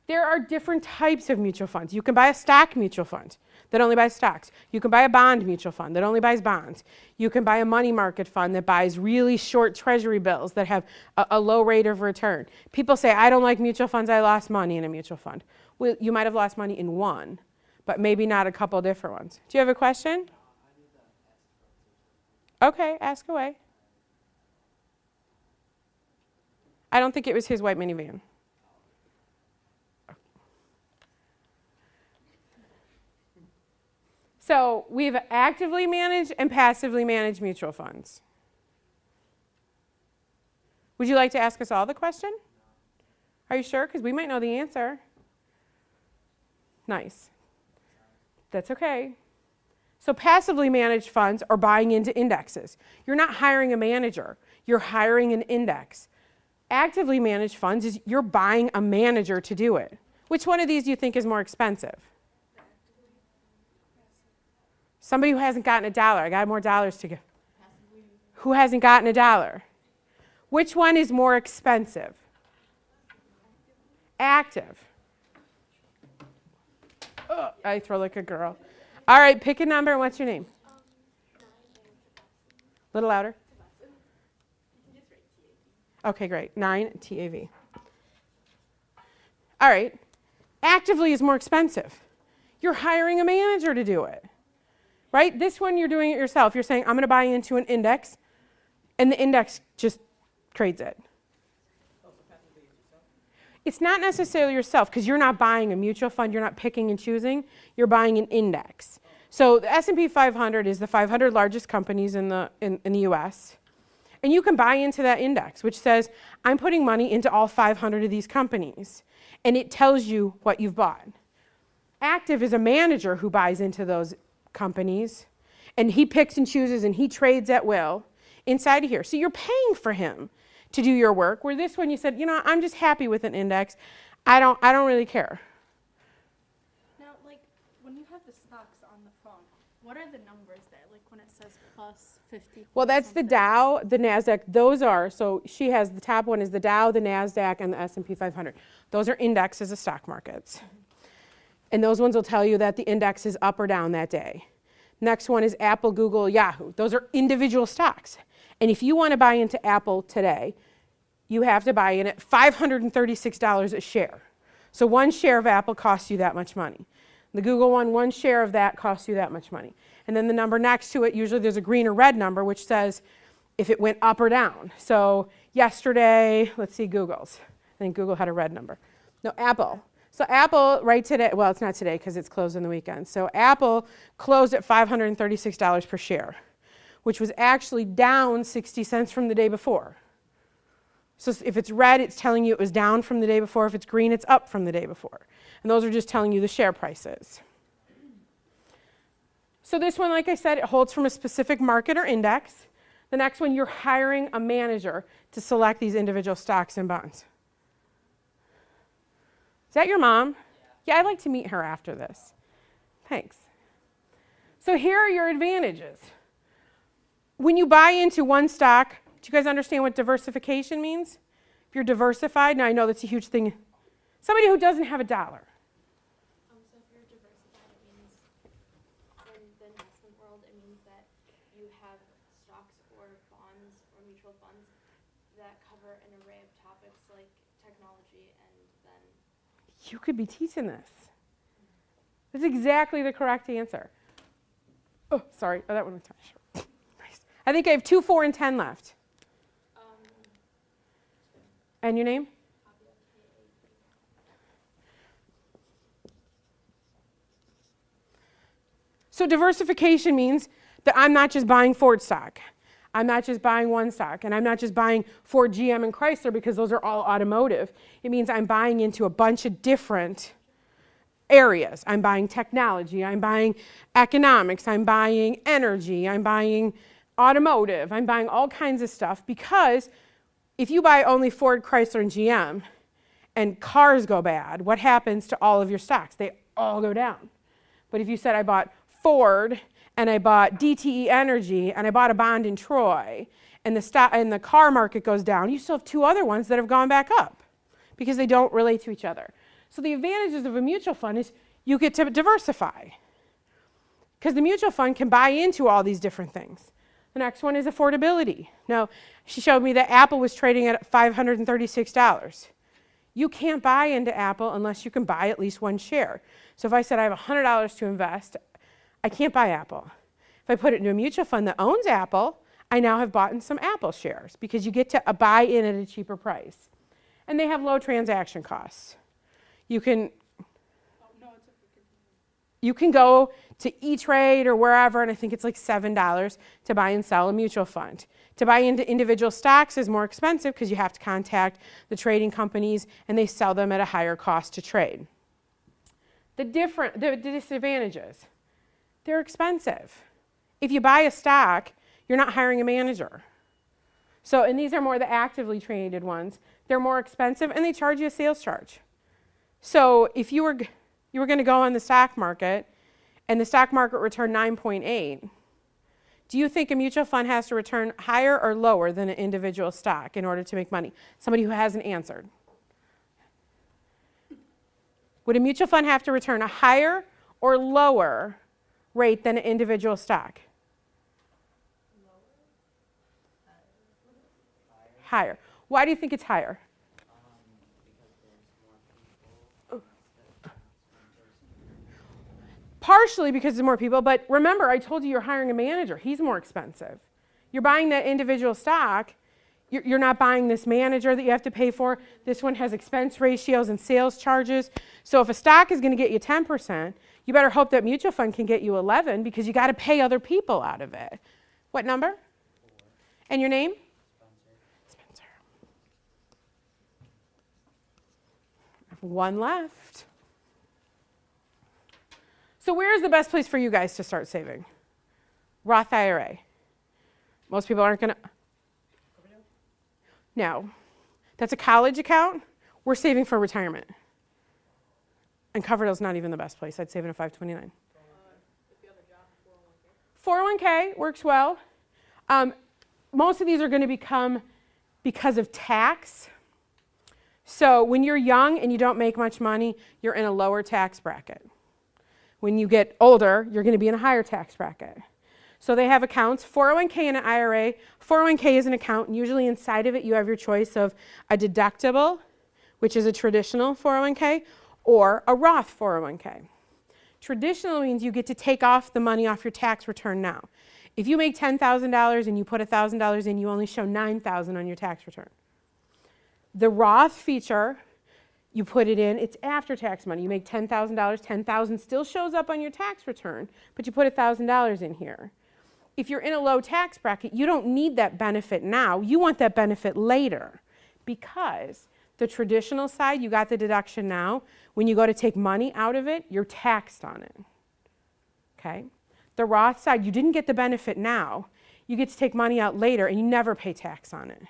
There are different types of mutual funds. You can buy a stock mutual fund that only buys stocks. You can buy a bond mutual fund that only buys bonds. You can buy a money market fund that buys really short treasury bills that have a low rate of return. People say, I don't like mutual funds. I lost money in a mutual fund. Well, you might have lost money in one, but maybe not a couple different ones. Do you have a question? Okay, ask away. I don't think it was his white minivan. So we have actively managed and passively managed mutual funds. Would you like to ask us all the question? Are you sure? Because we might know the answer. Nice. That's okay. So passively managed funds are buying into indexes. You're not hiring a manager. You're hiring an index. Actively managed funds is you're buying a manager to do it. Which one of these do you think is more expensive? Somebody who hasn't gotten $1. I got more dollars to give. Who hasn't gotten $1? Which one is more expensive? Active. Oh, I throw like a girl. All right, pick a number. What's your name? A little louder. Okay, great. 9 TAV. All right. Actively is more expensive. You're hiring a manager to do it. Right? This one, you're doing it yourself. You're saying, I'm going to buy into an index, and the index just trades it. It's not necessarily yourself, because you're not buying a mutual fund. You're not picking and choosing. You're buying an index. So the S&P 500 is the 500 largest companies in the U.S., and you can buy into that index, which says, I'm putting money into all 500 of these companies, and it tells you what you've bought. Active is a manager who buys into those companies, and he picks and chooses and he trades at will inside of here. So you're paying for him to do your work, where this one you said, you know, I'm just happy with an index. I don't really care. Now, like, when you have the stocks on the phone, what are the numbers there? Like when it says plus 50? Well, that's the Dow, the NASDAQ. Those are, so she has, the top one is the Dow, the NASDAQ, and the S&P 500. Those are indexes of stock markets. And those ones will tell you that the index is up or down that day. Next one is Apple, Google, Yahoo. Those are individual stocks. And if you want to buy into Apple today, you have to buy in at $536 a share. So one share of Apple costs you that much money. The Google one share of that costs you that much money. And then the number next to it, usually there's a green or red number, which says if it went up or down. So yesterday, let's see, Google's. I think Google had a red number. No, Apple. So Apple, right today, well, it's not today because it's closed on the weekend. So Apple closed at $536 per share, which was actually down 60 cents from the day before. So if it's red, it's telling you it was down from the day before. If it's green, it's up from the day before. And those are just telling you the share prices. So this one, like I said, it holds from a specific market or index. The next one, you're hiring a manager to select these individual stocks and bonds. Is that your mom? Yeah, I'd like to meet her after this. Thanks. So here are your advantages. When you buy into one stock, do you guys understand what diversification means? If you're diversified, now I know that's a huge thing. Somebody who doesn't have $1. So if you're diversified, it means then that's world, it means that you have stocks or bonds or mutual funds that cover an array of topics like technology and then You could be teaching this. That's exactly the correct answer. Oh, sorry. Oh, that one was too short. Nice. I think I have 2, 4, and 10 left. And your name? So diversification means that I'm not just buying Ford stock. I'm not just buying one stock. And I'm not just buying Ford, GM, and Chrysler because those are all automotive. It means I'm buying into a bunch of different areas. I'm buying technology. I'm buying economics. I'm buying energy. I'm buying automotive. I'm buying all kinds of stuff because if you buy only Ford, Chrysler, and GM and cars go bad, what happens to all of your stocks? They all go down. But if you said I bought Ford and I bought DTE Energy and I bought a bond in Troy and the car market goes down, you still have 2 other ones that have gone back up because they don't relate to each other. So the advantages of a mutual fund is you get to diversify because the mutual fund can buy into all these different things. The next one is affordability. Now, she showed me that Apple was trading at $536. You can't buy into Apple unless you can buy at least one share. So if I said I have $100 to invest, I can't buy Apple. If I put it into a mutual fund that owns Apple, I now have bought in some Apple shares because you get to buy in at a cheaper price. And they have low transaction costs. You can go to E-Trade or wherever, and I think it's like $7 to buy and sell a mutual fund. To buy into individual stocks is more expensive because you have to contact the trading companies and they sell them at a higher cost to trade. The disadvantages, they're expensive. If you buy a stock, you're not hiring a manager. So, and these are more the actively traded ones. They're more expensive and they charge you a sales charge. So if you were going to go on the stock market and the stock market returned 9.8, do you think a mutual fund has to return higher or lower than an individual stock in order to make money? Somebody who hasn't answered. Would a mutual fund have to return a higher or lower rate than an individual stock? Higher. Why do you think it's higher? Partially because there's more people, but remember, I told you you're hiring a manager. He's more expensive. You're buying that individual stock. You're not buying this manager that you have to pay for. This one has expense ratios and sales charges. So if a stock is going to get you 10%, you better hope that mutual fund can get you 11 because you got to pay other people out of it. What number? 4. And your name? Spencer. I have 1 left. So where is the best place for you guys to start saving? Roth IRA. Most people aren't going to. No. That's a college account. We're saving for retirement. And Coverdale's not even the best place. I'd save in a 529. If you have a job, 401k works well. Most of these are going to become because of tax. So when you're young and you don't make much money, you're in a lower tax bracket. When you get older, you're going to be in a higher tax bracket. So they have accounts, 401k and an IRA. 401k is an account, and usually inside of it you have your choice of a deductible, which is a traditional 401k, or a Roth 401k. Traditional means you get to take off the money off your tax return now. If you make $10,000 and you put $1,000 in, you only show $9,000 on your tax return. The Roth feature, you put it in, it's after-tax money. You make $10,000, $10,000 still shows up on your tax return, but you put $1,000 in here. If you're in a low tax bracket, you don't need that benefit now. You want that benefit later because the traditional side, you got the deduction now. When you go to take money out of it, you're taxed on it. Okay? The Roth side, you didn't get the benefit now. You get to take money out later and you never pay tax on it.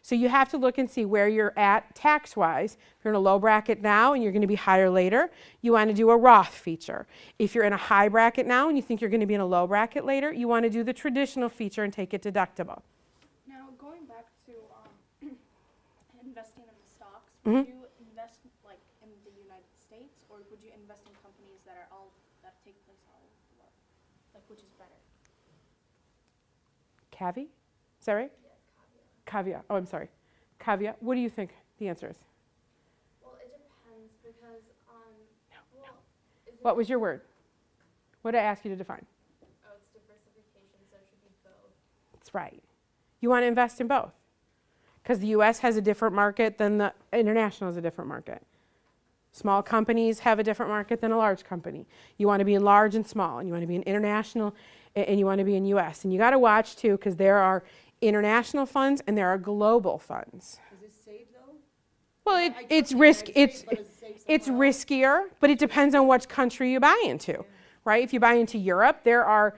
So you have to look and see where you're at tax-wise. If you're in a low bracket now and you're going to be higher later, you want to do a Roth feature. If you're in a high bracket now and you think you're going to be in a low bracket later, you want to do the traditional feature and take it deductible. Now, going back to investing in the stocks, Mhm. would you invest like in the United States, or would you invest in companies that take place all over the world? Like, which is better? Cavi? Is that right? Caveat. Oh, I'm sorry. Caveat. What do you think the answer is? Well, it depends because, well, is it, What was your word? What did I ask you to define? oh, it's diversification, so it should be both. That's right. You want to invest in both because the U.S. has a different market than the international has a different market. Small companies have a different market than a large company. You want to be in large and small, and you want to be in international, and you want to be in U.S. And you got to watch too, because there are international funds and there are global funds. Is it safe though? Well, I it's trust risk. the United States, but is it safe It's somewhere else? riskier, but it depends on which country you buy into, right? If you buy into Europe, there are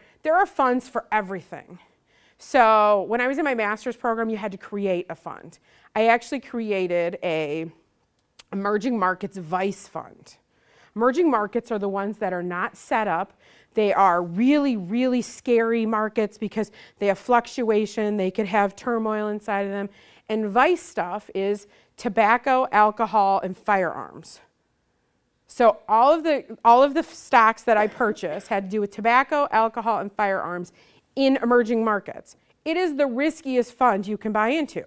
funds for everything. So when I was in my master's program, you had to create a fund. I actually created a emerging markets vice fund. Emerging markets are the ones that are not set up. They are really, really scary markets because they have fluctuation. They could have turmoil inside of them. And vice stuff is tobacco, alcohol, and firearms. So all of the stocks that I purchased had to do with tobacco, alcohol, and firearms in emerging markets. It is the riskiest fund you can buy into.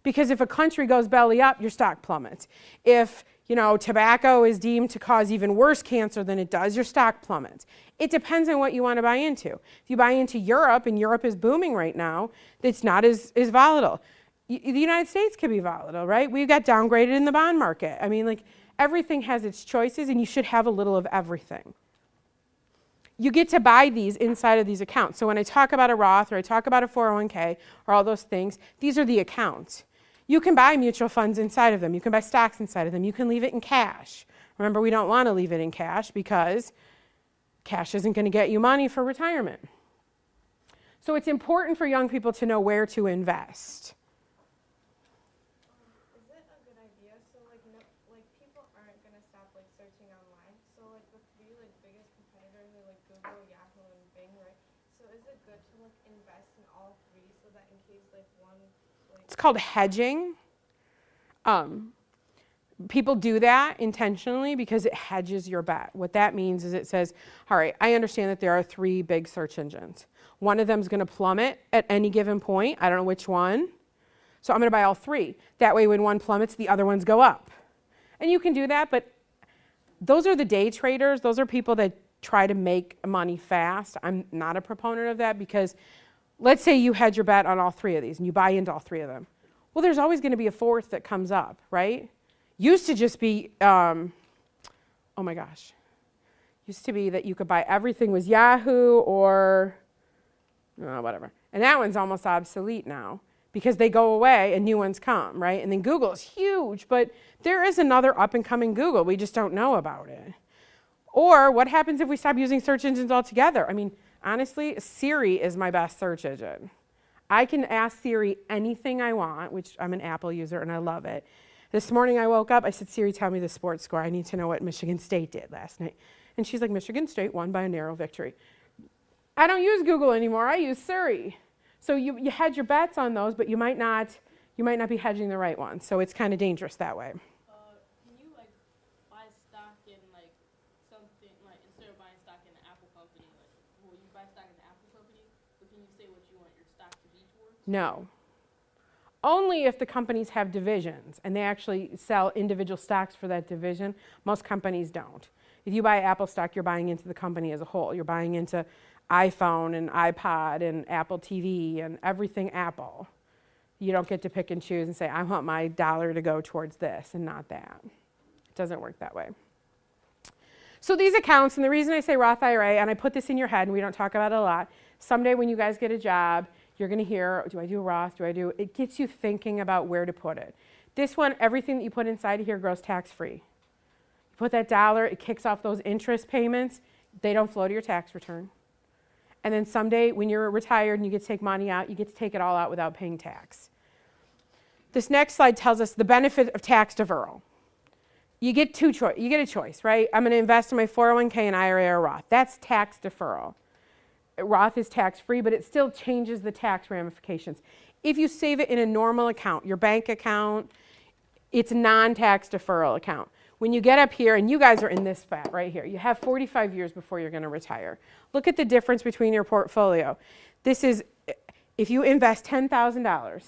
Because if a country goes belly up, your stock plummets. If, tobacco is deemed to cause even worse cancer than it does, your stock plummets. It depends on what you want to buy into. If you buy into Europe, and Europe is booming right now, it's not as volatile. The United States can be volatile, right? We got downgraded in the bond market. I mean, everything has its choices, and you should have a little of everything. You get to buy these inside of these accounts. So when I talk about a Roth or I talk about a 401k or all those things, these are the accounts. You can buy mutual funds inside of them. You can buy stocks inside of them. You can leave it in cash. Remember, we don't want to leave it in cash because cash isn't going to get you money for retirement. So it's important for young people to know where to invest. Is it a good idea? So people aren't gonna stop searching online. So the three biggest competitors are Google, Yahoo, and Bing, right? So is it good to invest in all three so that in case one It's called hedging. People do that intentionally because it hedges your bet. What that means is it says, all right, I understand that there are three big search engines. One of them is going to plummet at any given point. I don't know which one. So I'm going to buy all three. That way when one plummets, the other ones go up. And you can do that, but those are the day traders. Those are people that try to make money fast. I'm not a proponent of that because let's say you hedge your bet on all three of these and you buy into all three of them. Well, there's always going to be a fourth that comes up, right? Used to just be, oh my gosh. Used to be that you could buy everything was Yahoo or whatever. And that one's almost obsolete now because they go away and new ones come, right? And then Google is huge, but there is another up and coming Google. We just don't know about it. Or what happens if we stop using search engines altogether? I mean, honestly, Siri is my best search engine. I can ask Siri anything I want, which I'm an Apple user and I love it. This morning I woke up, I said, Siri, tell me the sports score. I need to know what Michigan State did last night. And she's like, Michigan State won by a narrow victory. I don't use Google anymore, I use Siri. So you hedge your bets on those, but you might not be hedging the right ones. So it's kind of dangerous that way. Can you buy stock in something instead of buying stock in the Apple company, will you buy stock in the Apple company? But can you say what you want your stock to be towards? No. Only if the companies have divisions and they actually sell individual stocks for that division. Most companies don't. If you buy Apple stock, you're buying into the company as a whole. You're buying into iPhone and iPod and Apple TV and everything Apple. You don't get to pick and choose and say, I want my dollar to go towards this and not that. It doesn't work that way. So these accounts, and the reason I say Roth IRA, and I put this in your head and we don't talk about it a lot, someday when you guys get a job, you're going to hear, do I do Roth? It gets you thinking about where to put it. This one, everything that you put inside of here grows tax-free. You put that dollar, it kicks off those interest payments. They don't flow to your tax return. And then someday when you're retired and you get to take money out, you get to take it all out without paying tax. This next slide tells us the benefit of tax deferral. You get a choice, right? I'm going to invest in my 401k and IRA or Roth. That's tax deferral. Roth is tax-free, but it still changes the tax ramifications. If you save it in a normal account, your bank account, it's a non-tax deferral account. When you get up here, and you guys are in this spot right here, you have 45 years before you're going to retire. Look at the difference between your portfolio. This is if you invest $10,000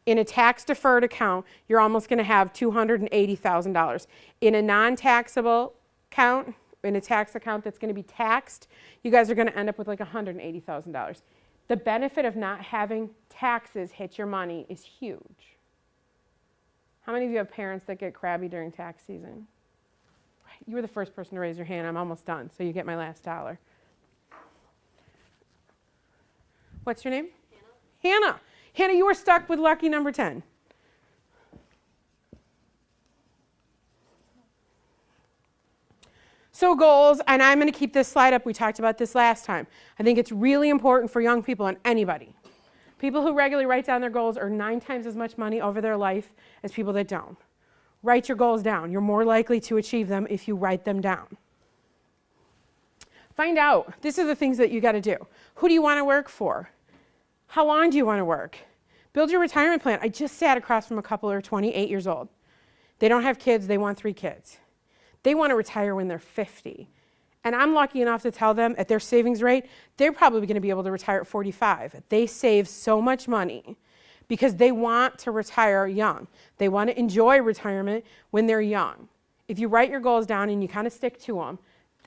in a tax-deferred account, you're almost going to have $280,000. In a non-taxable account, in a tax account that's going to be taxed, you guys are going to end up with like $180,000. The benefit of not having taxes hit your money is huge. How many of you have parents that get crabby during tax season? You were the first person to raise your hand. I'm almost done, so you get my last dollar. What's your name? Hannah. Hannah. Hannah, you were stuck with lucky number 10. So goals, and I'm going to keep this slide up. We talked about this last time. I think it's really important for young people and anybody. People who regularly write down their goals earn 9 times as much money over their life as people that don't. Write your goals down. You're more likely to achieve them if you write them down. Find out. These are the things that you got to do. Who do you want to work for? How long do you want to work? Build your retirement plan. I just sat across from a couple who are 28 years old. They don't have kids. They want 3 kids. They want to retire when they're 50. And I'm lucky enough to tell them at their savings rate, they're probably going to be able to retire at 45. They save so much money because they want to retire young. They want to enjoy retirement when they're young. If you write your goals down and you kind of stick to them,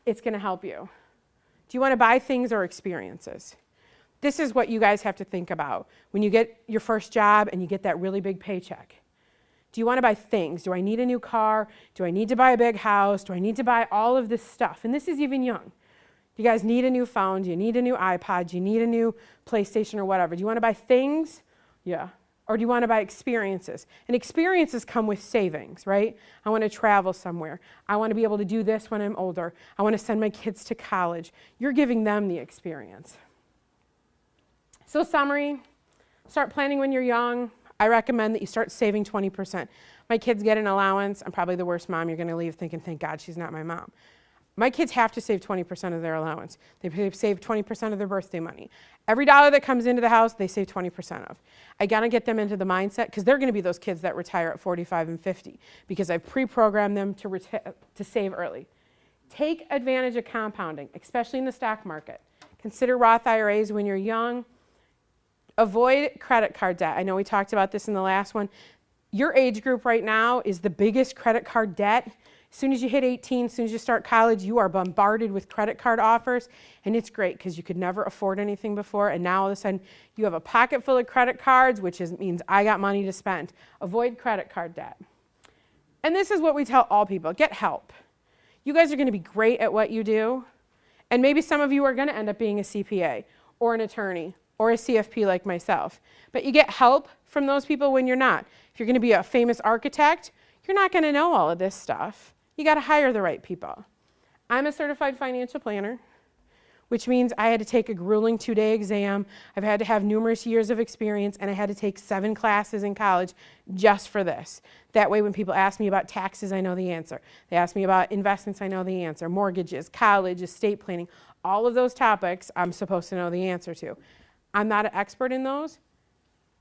it's going to help you. Do you want to buy things or experiences? This is what you guys have to think about when you get your first job and you get that really big paycheck. Do you want to buy things? Do I need a new car? Do I need to buy a big house? Do I need to buy all of this stuff? And this is even young. Do you guys need a new phone? Do you need a new iPod? Do you need a new PlayStation or whatever? Do you want to buy things? Yeah. Or do you want to buy experiences? And experiences come with savings, right? I want to travel somewhere. I want to be able to do this when I'm older. I want to send my kids to college. You're giving them the experience. So summary, start planning when you're young. I recommend that you start saving 20%. My kids get an allowance. I'm probably the worst mom. You're going to leave thinking, thank God she's not my mom. My kids have to save 20% of their allowance. They save 20% of their birthday money. Every dollar that comes into the house, they save 20% of. I got to get them into the mindset because they're going to be those kids that retire at 45 and 50 because I've pre-programmed them to save early. Take advantage of compounding, especially in the stock market. Consider Roth IRAs when you're young. Avoid credit card debt. I know we talked about this in the last one. Your age group right now is the biggest credit card debt. As soon as you hit 18, as soon as you start college, you are bombarded with credit card offers, and it's great because you could never afford anything before, and now all of a sudden you have a pocket full of credit cards, which means I got money to spend. Avoid credit card debt. And this is what we tell all people. Get help. You guys are going to be great at what you do, and maybe some of you are going to end up being a CPA or an attorney or a CFP like myself. But you get help from those people when you're not. If you're going to be a famous architect, you're not going to know all of this stuff. You got to hire the right people. I'm a certified financial planner, which means I had to take a grueling 2-day exam. I've had to have numerous years of experience, and I had to take 7 classes in college just for this. That way when people ask me about taxes, I know the answer. They ask me about investments, I know the answer. Mortgages, college, estate planning, all of those topics I'm supposed to know the answer to. I'm not an expert in those.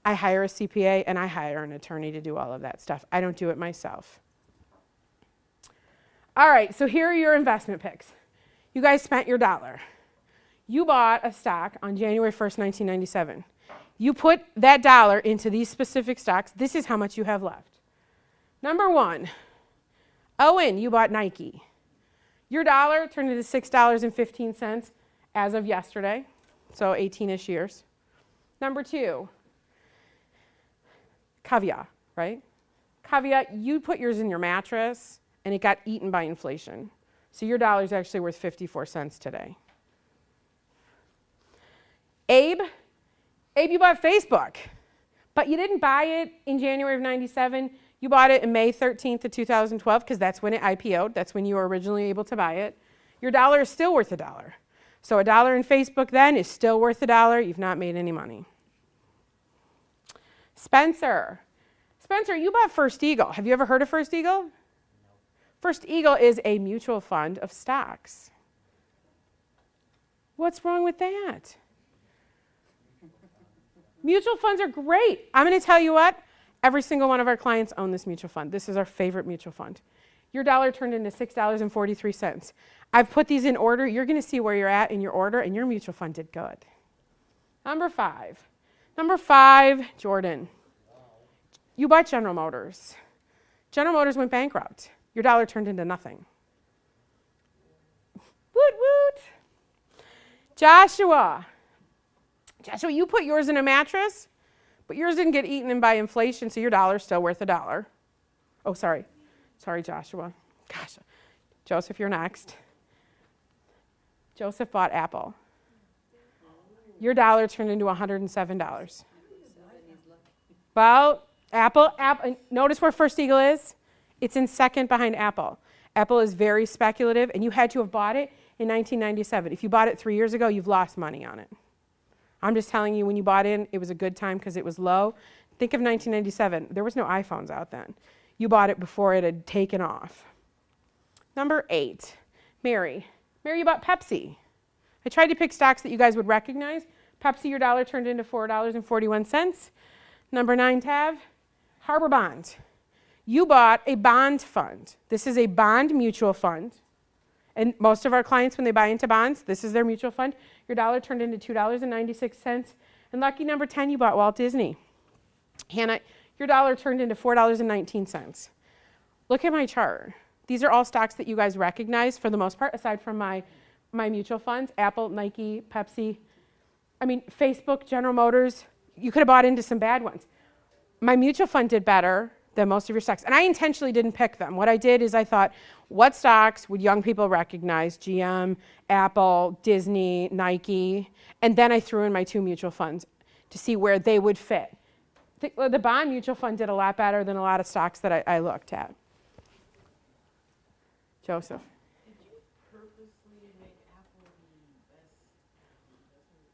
I hire a CPA and I hire an attorney to do all of that stuff. I don't do it myself. All right, so here are your investment picks. You guys spent your dollar. You bought a stock on January 1st, 1997. You put that dollar into these specific stocks. This is how much you have left. Number 1, Owen, you bought Nike. Your dollar turned into $6.15 as of yesterday, so 18-ish years. Number 2, Caviar, right? Caviar, you put yours in your mattress, and it got eaten by inflation. So your dollar is actually worth 54 cents today. Abe, you bought Facebook, but you didn't buy it in January of 97. You bought it in May 13th of 2012 because that's when it IPO'd. That's when you were originally able to buy it. Your dollar is still worth $1. So $1 in Facebook then is still worth $1. You've not made any money. Spencer, you bought First Eagle. Have you ever heard of First Eagle? First Eagle is a mutual fund of stocks. What's wrong with that? Mutual funds are great. I'm going to tell you what, every single one of our clients own this mutual fund. This is our favorite mutual fund. Your dollar turned into $6.43. I've put these in order. You're going to see where you're at in your order, and your mutual fund did good. Number 5, Number 5, Jordan. You bought General Motors. General Motors went bankrupt. Your dollar turned into nothing. Woot woot. Joshua, you put yours in a mattress, but yours didn't get eaten by inflation, so your dollar's still worth $1. Oh, sorry. Sorry, Joshua. Gosh. Joseph, you're next. Joseph bought Apple. Your dollar turned into $107. Well, Apple, notice where First Eagle is? It's in second behind Apple. Apple is very speculative, and you had to have bought it in 1997. If you bought it 3 years ago, you've lost money on it. I'm just telling you, when you bought in, it was a good time because it was low. Think of 1997. There was no iPhones out then. You bought it before it had taken off. Number 8, Mary. Mary, you bought Pepsi. I tried to pick stocks that you guys would recognize. Pepsi, your dollar turned into $4.41. Number 9, Tav, Harbor Bond. You bought a bond fund. This is a bond mutual fund. And most of our clients, when they buy into bonds, this is their mutual fund. Your dollar turned into $2.96. And lucky number 10, you bought Walt Disney. Hannah, your dollar turned into $4.19. Look at my chart. These are all stocks that you guys recognize for the most part, aside from my mutual funds, Apple, Nike, Pepsi. I mean, Facebook, General Motors, you could have bought into some bad ones. My mutual fund did better than most of your stocks. And I intentionally didn't pick them. What I did is I thought, what stocks would young people recognize? GM, Apple, Disney, Nike. And then I threw in my 2 mutual funds to see where they would fit. The bond mutual fund did a lot better than a lot of stocks that I looked at. Joseph. Did you purposely make Apple the best investment?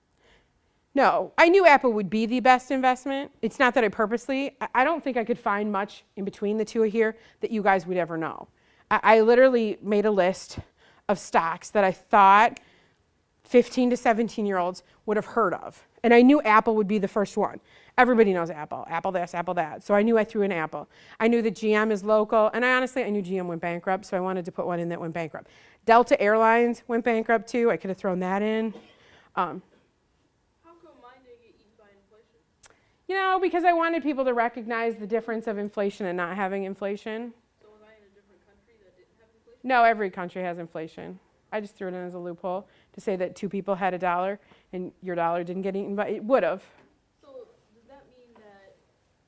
No, I knew Apple would be the best investment. It's not that I purposely, I don't think I could find much in between the two here that you guys would ever know. I literally made a list of stocks that I thought 15 to 17-year-olds would have heard of. And I knew Apple would be the first one. Everybody knows Apple. Apple this, Apple that. So I knew I threw in Apple. I knew that GM is local. And I knew GM went bankrupt, so I wanted to put one in that went bankrupt. Delta Airlines went bankrupt too. I could have thrown that in. How come mine didn't get eaten by inflation? Because I wanted people to recognize the difference of inflation and not having inflation. So was I in a different country that didn't have inflation? No, every country has inflation. I just threw it in as a loophole to say that 2 people had $1 and your dollar didn't get eaten, but it would have. So does that mean that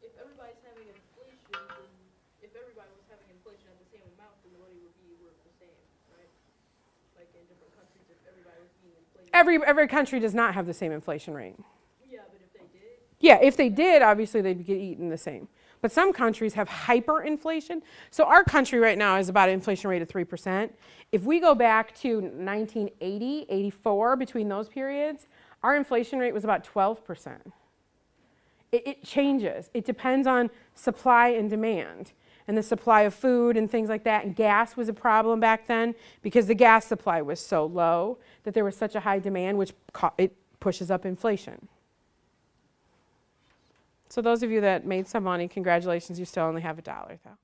if everybody's having inflation, then if everybody was having inflation at the same amount, then the money would be worth the same, right? Like in different countries, if everybody was being inflated. Every country does not have the same inflation rate. Yeah, but if they did. Yeah, if they did, obviously they'd get eaten the same. But some countries have hyperinflation. So our country right now is about an inflation rate of 3%. If we go back to 1980, 84, between those periods, our inflation rate was about 12%. It changes. It depends on supply and demand and the supply of food and things like that. And gas was a problem back then because the gas supply was so low that there was such a high demand, which it pushes up inflation. So those of you that made some money, congratulations, you still only have $1 though.